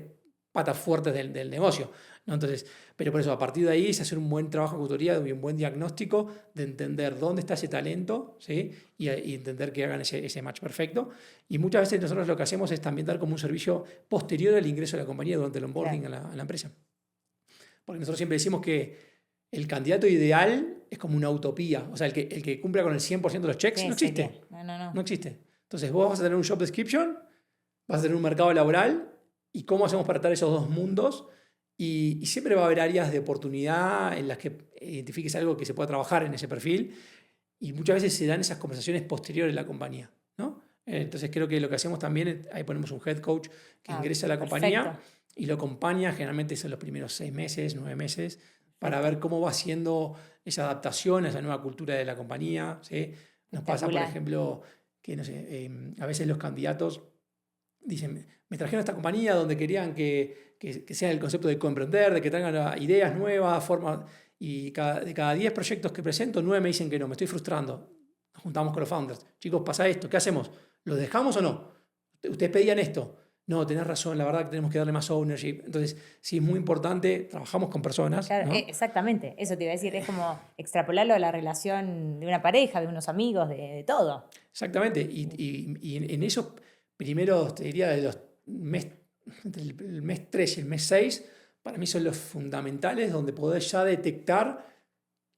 patas fuertes del negocio, ¿no? Entonces, pero por eso, a partir de ahí es hacer un buen trabajo de consultoría y un buen diagnóstico de entender dónde está ese talento, ¿sí? Y entender que hagan ese match perfecto. Y muchas veces nosotros lo que hacemos es también dar como un servicio posterior al ingreso de la compañía durante el onboarding a la empresa. Porque nosotros siempre decimos que el candidato ideal es como una utopía. O sea, el que cumpla con el 100% de los checks no existe. No existe. Entonces vos vas a tener un job description, vas a tener un mercado laboral y cómo hacemos para tratar esos dos mundos. Y siempre va a haber áreas de oportunidad en las que identifiques algo que se pueda trabajar en ese perfil. Y muchas veces se dan esas conversaciones posteriores en la compañía, ¿no? Entonces creo que lo que hacemos también es, ahí ponemos un head coach que ingresa a la compañía y lo acompaña, generalmente son los primeros 6 meses, 9 meses, para ver cómo va haciendo esa adaptación a esa nueva cultura de la compañía, ¿sí? Nos pasa, por ejemplo, que no sé, a veces los candidatos dicen, me trajeron a esta compañía donde querían que sea el concepto de coemprender, de que tengan ideas nuevas, formas, y de cada 10 proyectos que presento, 9 me dicen que no, me estoy frustrando. Nos juntamos con los founders. Chicos, pasa esto, ¿qué hacemos? ¿Los dejamos o no? Ustedes pedían esto. No, tenés razón, la verdad que tenemos que darle más ownership. Entonces, sí es muy importante, trabajamos con personas. Claro, ¿no? Exactamente, eso te iba a decir, es como extrapolarlo a la relación de una pareja, de unos amigos, de todo. Exactamente, y en esos primeros, te diría, entre el mes 3 y el mes 6, para mí son los fundamentales donde podés ya detectar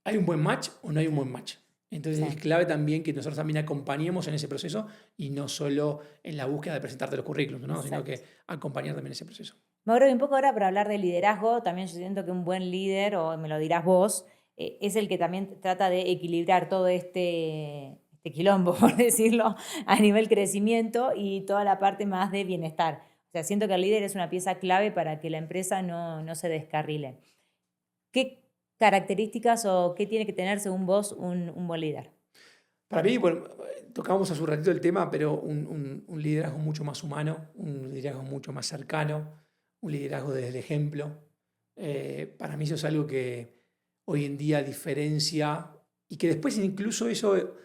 hay un buen match o no hay un buen match. Entonces es clave también que nosotros también acompañemos en ese proceso y no solo en la búsqueda de presentarte los currículums, ¿no? Sino que acompañar también ese proceso. Mauro, y un poco ahora para hablar de liderazgo, también yo siento que un buen líder, o me lo dirás vos, es el que también trata de equilibrar todo este quilombo, por decirlo, a nivel crecimiento y toda la parte más de bienestar. O sea, siento que el líder es una pieza clave para que la empresa no se descarrile. ¿Qué características o qué tiene que tener, según vos, un buen líder? Para mí, bueno, tocábamos hace un ratito el tema, pero un liderazgo mucho más humano, un liderazgo mucho más cercano, un liderazgo desde el ejemplo. Para mí eso es algo que hoy en día diferencia y que después incluso eso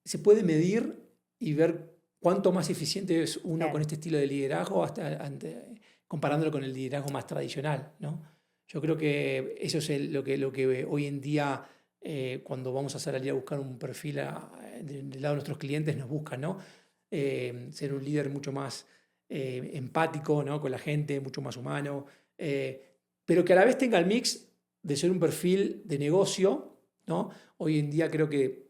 se puede medir y ver cuánto más eficiente es uno con este estilo de liderazgo comparándolo con el liderazgo más tradicional, ¿no? Yo creo que eso es lo que hoy en día, cuando vamos a salir a buscar un perfil del lado de nuestros clientes, nos buscan, ¿no? Ser un líder mucho más empático, ¿no? Con la gente, mucho más humano, pero que a la vez tenga el mix de ser un perfil de negocio, ¿no? Hoy en día creo que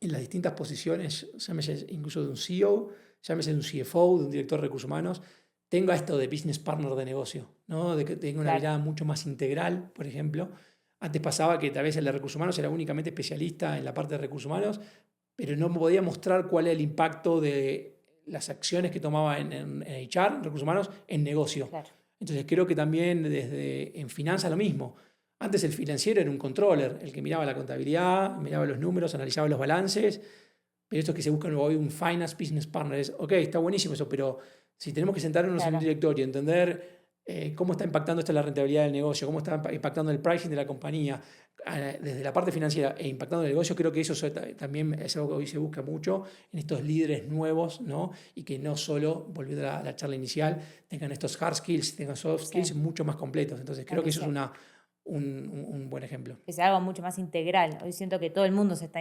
en las distintas posiciones, llámese incluso de un CEO, llámese de un CFO, de un director de recursos humanos, tenga esto de business partner de negocio, ¿no? De que tenga una mirada mucho más integral, por ejemplo. Antes pasaba que tal vez el de recursos humanos era únicamente especialista en la parte de recursos humanos, pero no podía mostrar cuál era el impacto de las acciones que tomaba en HR, en recursos humanos, en negocio. Claro. Entonces creo que también en finanzas lo mismo. Antes el financiero era un controller, el que miraba la contabilidad, miraba los números, analizaba los balances, pero esto que se busca hoy un finance business partner es, ok, está buenísimo eso, pero si tenemos que sentarnos en un directorio y entender cómo está impactando esto en la rentabilidad del negocio, cómo está impactando el pricing de la compañía, desde la parte financiera e impactando el negocio, creo que eso también es algo que hoy se busca mucho en estos líderes nuevos, ¿no? Y que no solo, volviendo a la charla inicial, tengan estos hard skills, tengan soft skills mucho más completos. Entonces creo que eso es un buen ejemplo. Es algo mucho más integral. Hoy siento que todo el mundo se está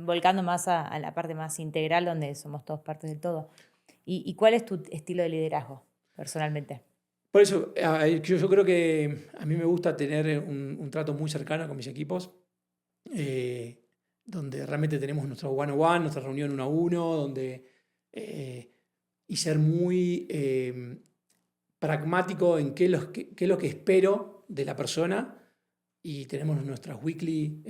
volcando más a la parte más integral, donde somos todos partes del todo. ¿Y cuál es tu estilo de liderazgo, personalmente? Por eso, yo creo que a mí me gusta tener un trato muy cercano con mis equipos, donde realmente tenemos nuestro one-on-one, nuestra reunión 1-1, donde, y ser muy pragmático en qué es lo que espero de la persona. Y tenemos nuestras weekly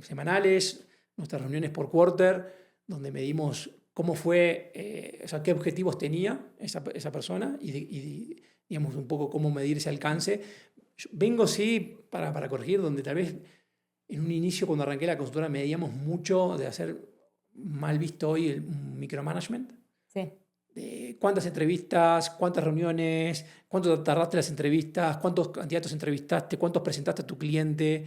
semanales, nuestras reuniones por quarter, donde medimos cómo fue, o sea, qué objetivos tenía esa persona y digamos un poco cómo medir ese alcance. Vengo, sí, para corregir, donde tal vez en un inicio, cuando arranqué la consultora, medíamos mucho de hacer mal visto hoy el micromanagement. Sí. Cuántas entrevistas, cuántas reuniones, cuánto tardaste las entrevistas, cuántos candidatos entrevistaste, cuántos presentaste a tu cliente.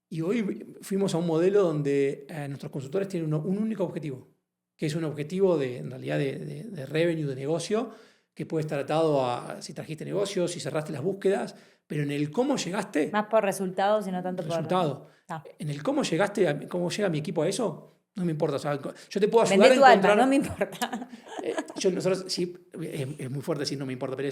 Y hoy fuimos a un modelo donde nuestros consultores tienen un único objetivo, que es un objetivo en realidad de revenue, de negocio, que que puede estar atado a si trajiste negocios, si cerraste las búsquedas, pero en el cómo llegaste, Más por resultados y no tanto por... resultado. Ah. En el cómo llegaste, cómo llega mi equipo a eso, no me importa. O sea, yo te puedo ayudar Vendé a tu encontrar... alma, no me importa. Nosotros, sí, es muy fuerte decir no me importa, pero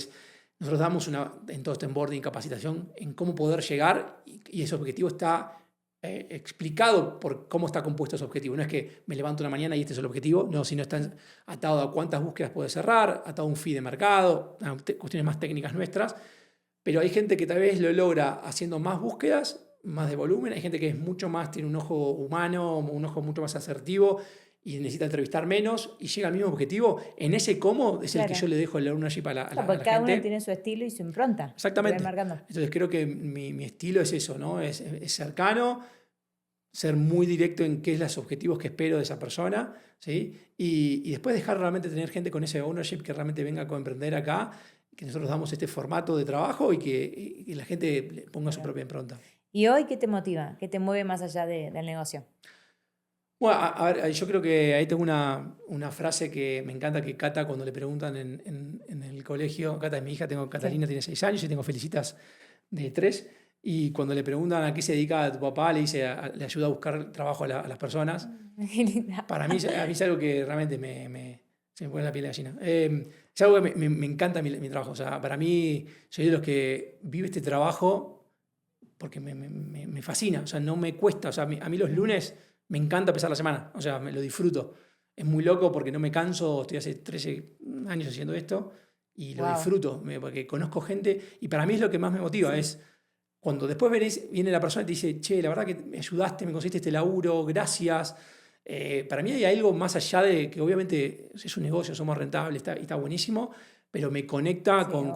nosotros damos en todo este onboarding, capacitación, en cómo poder llegar y ese objetivo está explicado por cómo está compuesto ese objetivo. No es que me levanto una mañana y este es el objetivo, no, sino está atado a cuántas búsquedas puedes cerrar, atado a un fee de mercado, a cuestiones más técnicas nuestras, pero hay gente que tal vez lo logra haciendo más búsquedas, más de volumen, hay gente que es mucho más, tiene un ojo humano, un ojo mucho más asertivo y necesita entrevistar menos y llega al mismo objetivo. En ese cómo es el que yo le dejo el ownership a la Porque cada gente. uno tiene su estilo y su impronta. Exactamente. Marcando. Entonces creo que mi estilo es eso, ¿no? Es cercano, ser muy directo en qué es los objetivos que espero de esa persona, ¿sí? Y después dejar realmente tener gente con ese ownership que realmente venga a coemprender acá, que nosotros damos este formato de trabajo y que la gente le ponga su propia impronta. ¿Y hoy qué te motiva? ¿Qué te mueve más allá del negocio? Bueno, a ver, yo creo que ahí tengo una frase que me encanta, que Cata, cuando le preguntan en el colegio, Cata es mi hija, Catalina tiene 6 años y tengo Felicitas de 3, y cuando le preguntan a qué se dedica tu papá, le dice, le ayuda a buscar trabajo a las personas. Para mí, a mí es algo que realmente se me pone la piel de gallina. Es algo que me encanta mi trabajo. O sea, para mí, soy de los que vive este trabajo porque me fascina. O sea, no me cuesta. O sea, a mí los lunes me encanta empezar la semana. O sea, me lo disfruto. Es muy loco porque no me canso. Estoy hace 13 años haciendo esto y lo disfruto porque conozco gente. Y para mí es lo que más me motiva. Es cuando después viene la persona y te dice, che, la verdad que me ayudaste, me conseguiste este laburo, gracias. Para mí hay algo más allá de que obviamente es un negocio, somos rentables, está buenísimo, pero me conecta con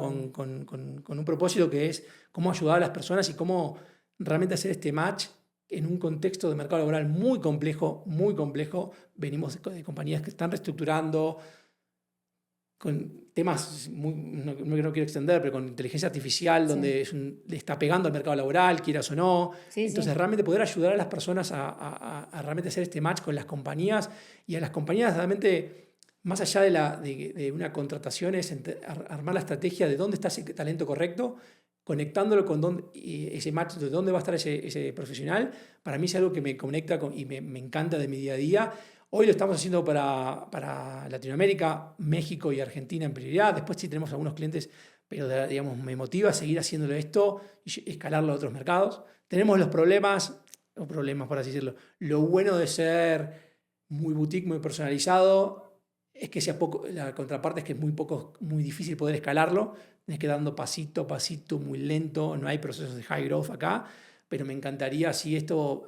un propósito que es cómo ayudar a las personas y cómo realmente hacer este match en un contexto de mercado laboral muy complejo, muy complejo. Venimos de compañías que están reestructurando, con temas, no quiero extender, pero con inteligencia artificial, donde le está pegando al mercado laboral, quieras o no. Entonces, realmente poder ayudar a las personas a realmente hacer este match con las compañías y a las compañías realmente, más allá de una contratación, es armar la estrategia de dónde está ese talento correcto, conectándolo con ese match de dónde va a estar ese profesional. Para mí es algo que me conecta y me encanta de mi día a día. Hoy lo estamos haciendo para Latinoamérica, México y Argentina en prioridad. Después sí tenemos algunos clientes, pero digamos, me motiva a seguir haciéndolo esto y escalarlo a otros mercados. Tenemos los problemas por así decirlo. Lo bueno de ser muy boutique, muy personalizado, es que la contraparte es que es muy difícil poder escalarlo. Tienes que ir dando pasito a pasito, muy lento. No hay procesos de high growth acá. Pero me encantaría, si esto,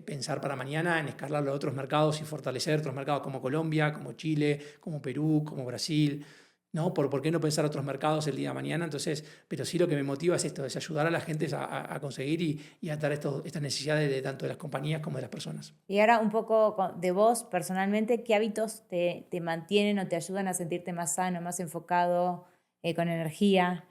pensar para mañana en escalarlo a otros mercados y fortalecer otros mercados como Colombia, como Chile, como Perú, como Brasil, ¿no? ¿Por qué no pensar otros mercados el día de mañana? Entonces, pero sí lo que me motiva es esto, es ayudar a la gente a conseguir y atar estas necesidades de tanto de las compañías como de las personas. Y ahora un poco de vos personalmente, ¿qué hábitos te mantienen o te ayudan a sentirte más sano, más enfocado, con energía?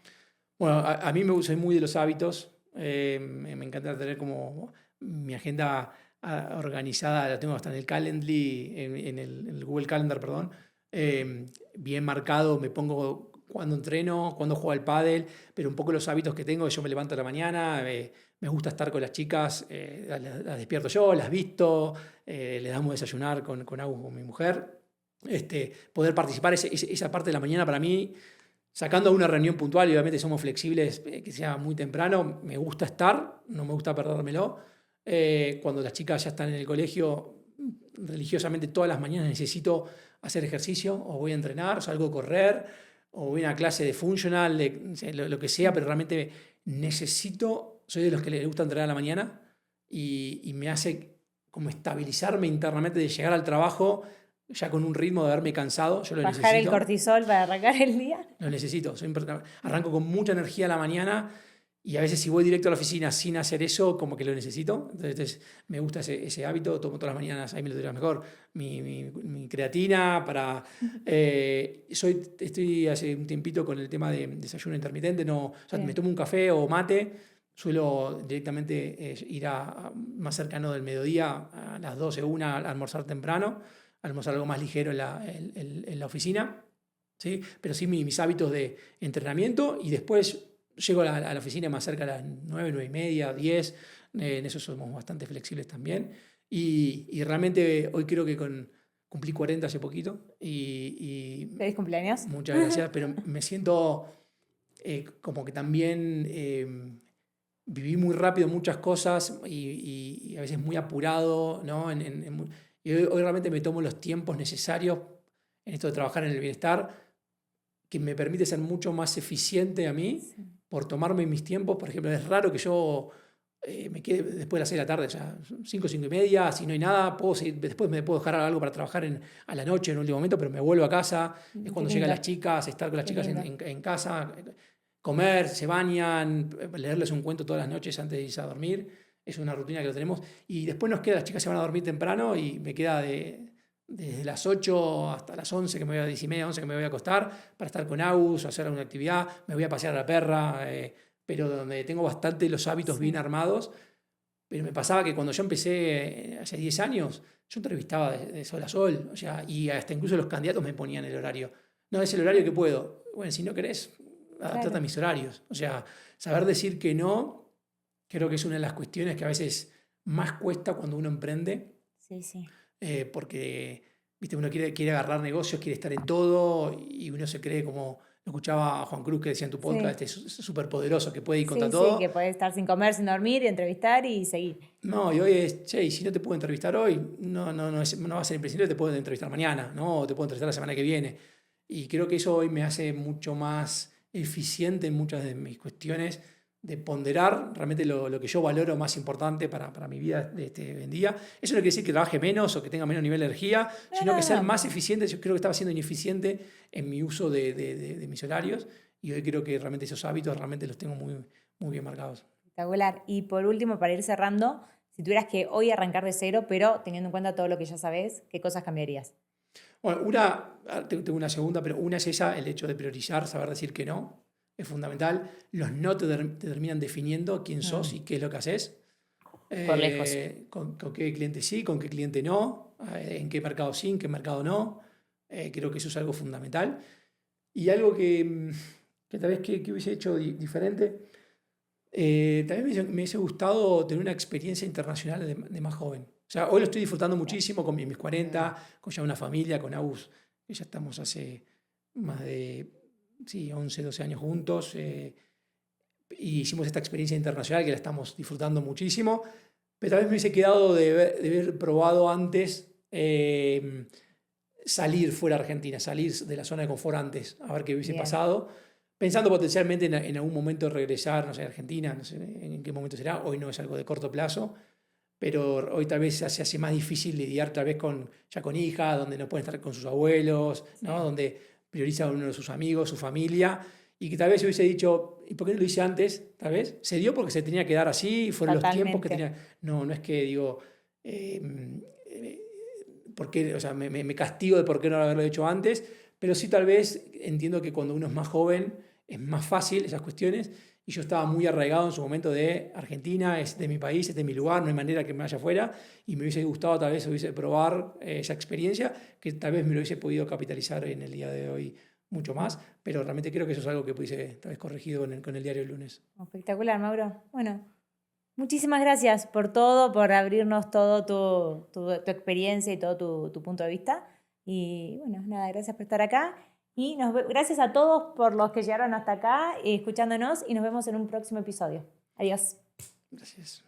Bueno, a mí soy muy de los hábitos. Me encanta tener como mi agenda organizada, la tengo hasta en el Calendly, en el Google Calendar, perdón, bien marcado, me pongo cuando entreno, cuando juego al pádel, pero un poco los hábitos que tengo, yo me levanto a la mañana, me gusta estar con las chicas, las despierto yo, las visto, les damos desayunar con Agus, con mi mujer. Poder participar esa parte de la mañana para mí, sacando una reunión puntual, y obviamente somos flexibles, que sea muy temprano, me gusta estar, no me gusta perdérmelo. Cuando las chicas ya están en el colegio, religiosamente todas las mañanas necesito hacer ejercicio, o voy a entrenar, o salgo a correr, o voy a una clase de funcional, lo que sea, pero realmente soy de los que les gusta entrenar a la mañana y me hace como estabilizarme internamente de llegar al trabajo ya con un ritmo de haberme cansado. Yo lo necesito. Bajar el cortisol para arrancar el día. Lo necesito. Arranco con mucha energía a la mañana y a veces si voy directo a la oficina sin hacer eso, como que lo necesito. Entonces me gusta ese hábito. Tomo todas las mañanas, ahí me lo dirás mejor, mi creatina para... estoy hace un tiempito con el tema de desayuno intermitente. No, o sea, me tomo un café o mate. Suelo directamente ir más cercano del mediodía, a las 12, 1, a almorzar temprano, almorzar algo más ligero en la oficina. ¿sí? Pero sí mis hábitos de entrenamiento y después llego a la oficina más cerca a las 9, 9 y media, 10. En eso somos bastante flexibles también. Y realmente hoy creo que cumplí 40 hace poquito ¿Feliz cumpleaños? muchas gracias, pero me siento como que también viví muy rápido muchas cosas y a veces muy apurado, ¿no? Y hoy realmente me tomo los tiempos necesarios en esto de trabajar en el bienestar, que me permite ser mucho más eficiente a mí por tomarme mis tiempos. Por ejemplo, es raro que yo me quede después de las 6 de la tarde, ya 5, 5 y media, si no hay nada, puedo seguir, después me puedo dejar algo para trabajar a la noche en un último momento, pero me vuelvo a casa, es cuando llegan las chicas, estar con las chicas en casa, comer, se bañan, leerles un cuento todas las noches antes de irse a dormir, es una rutina que lo tenemos, y después nos queda, las chicas se van a dormir temprano y me queda desde las 8 hasta las 11, que me voy a 10 y media, 11 que me voy a acostar, para estar con Agus, hacer alguna actividad, me voy a pasear a la perra, pero donde tengo bastante los hábitos bien armados. Pero me pasaba que cuando yo empecé hace 10 años, yo entrevistaba de sol a sol, o sea, y hasta incluso los candidatos me ponían el horario. No, es el horario que puedo. Bueno, si no querés, adaptate a mis horarios. O sea, saber decir que no, creo que es una de las cuestiones que a veces más cuesta cuando uno emprende. Sí, sí. Porque, viste, uno quiere agarrar negocios, quiere estar en todo y uno se cree como... Lo escuchaba a Juan Cruz que decía en tu podcast, este es súper poderoso, que puede ir contra todo. Sí, que puede estar sin comer, sin dormir, y entrevistar y seguir. No, y hoy es, che, y si no te puedo entrevistar hoy, no va a ser imprescindible, te puedo entrevistar mañana, ¿no? O te puedo entrevistar la semana que viene. Y creo que eso hoy me hace mucho más eficiente en muchas de mis cuestiones de ponderar realmente lo que yo valoro más importante para mi vida de hoy en día. Eso no quiere decir que trabaje menos o que tenga menos nivel de energía, sino que ser más eficiente. Yo creo que estaba siendo ineficiente en mi uso de mis horarios y hoy creo que realmente esos hábitos realmente los tengo muy, muy bien marcados. Espectacular. Y por último, para ir cerrando, si tuvieras que hoy arrancar de cero, pero teniendo en cuenta todo lo que ya sabes, ¿qué cosas cambiarías? Bueno, tengo una segunda, pero una es esa, el hecho de priorizar, saber decir que no. Es fundamental. Los no te terminan definiendo quién sos y qué es lo que haces. Por lejos. Con qué cliente sí, con qué cliente no, en qué mercado sí, en qué mercado no. Creo que eso es algo fundamental. Y algo que tal vez que hubiese hecho diferente, también me hubiese gustado tener una experiencia internacional de más joven. O sea, hoy lo estoy disfrutando muchísimo con mis 40, con ya una familia, con Agus, que ya estamos hace más de... Sí, 11, 12 años juntos. Y hicimos esta experiencia internacional que la estamos disfrutando muchísimo. Pero tal vez me hubiese quedado de haber probado antes salir fuera de Argentina, salir de la zona de confort antes, a ver qué hubiese pasado. Pensando potencialmente en algún momento regresar, no sé, a Argentina, no sé en qué momento será. Hoy no es algo de corto plazo. Pero hoy tal vez se hace más difícil lidiar tal vez ya con hijas, donde no pueden estar con sus abuelos, ¿no? Donde prioriza a uno de sus amigos, su familia, y que tal vez yo hubiese dicho, ¿y por qué no lo hice antes? Tal vez se dio porque se tenía que dar así, fueron los tiempos que tenía. No, no es que digo, porque, o sea, me castigo de por qué no haberlo hecho antes, pero sí tal vez entiendo que cuando uno es más joven es más fácil esas cuestiones, y yo estaba muy arraigado en su momento de Argentina, es de mi país, es de mi lugar, no hay manera que me vaya afuera, y me hubiese gustado tal vez probar esa experiencia, que tal vez me lo hubiese podido capitalizar en el día de hoy mucho más, pero realmente creo que eso es algo que pudiese tal vez corregido con el diario del lunes. Espectacular, Mauro. Bueno, muchísimas gracias por todo, por abrirnos todo tu experiencia y todo tu punto de vista. Y bueno, nada, gracias por estar acá. Y gracias a todos por los que llegaron hasta acá escuchándonos y nos vemos en un próximo episodio. Adiós. Gracias.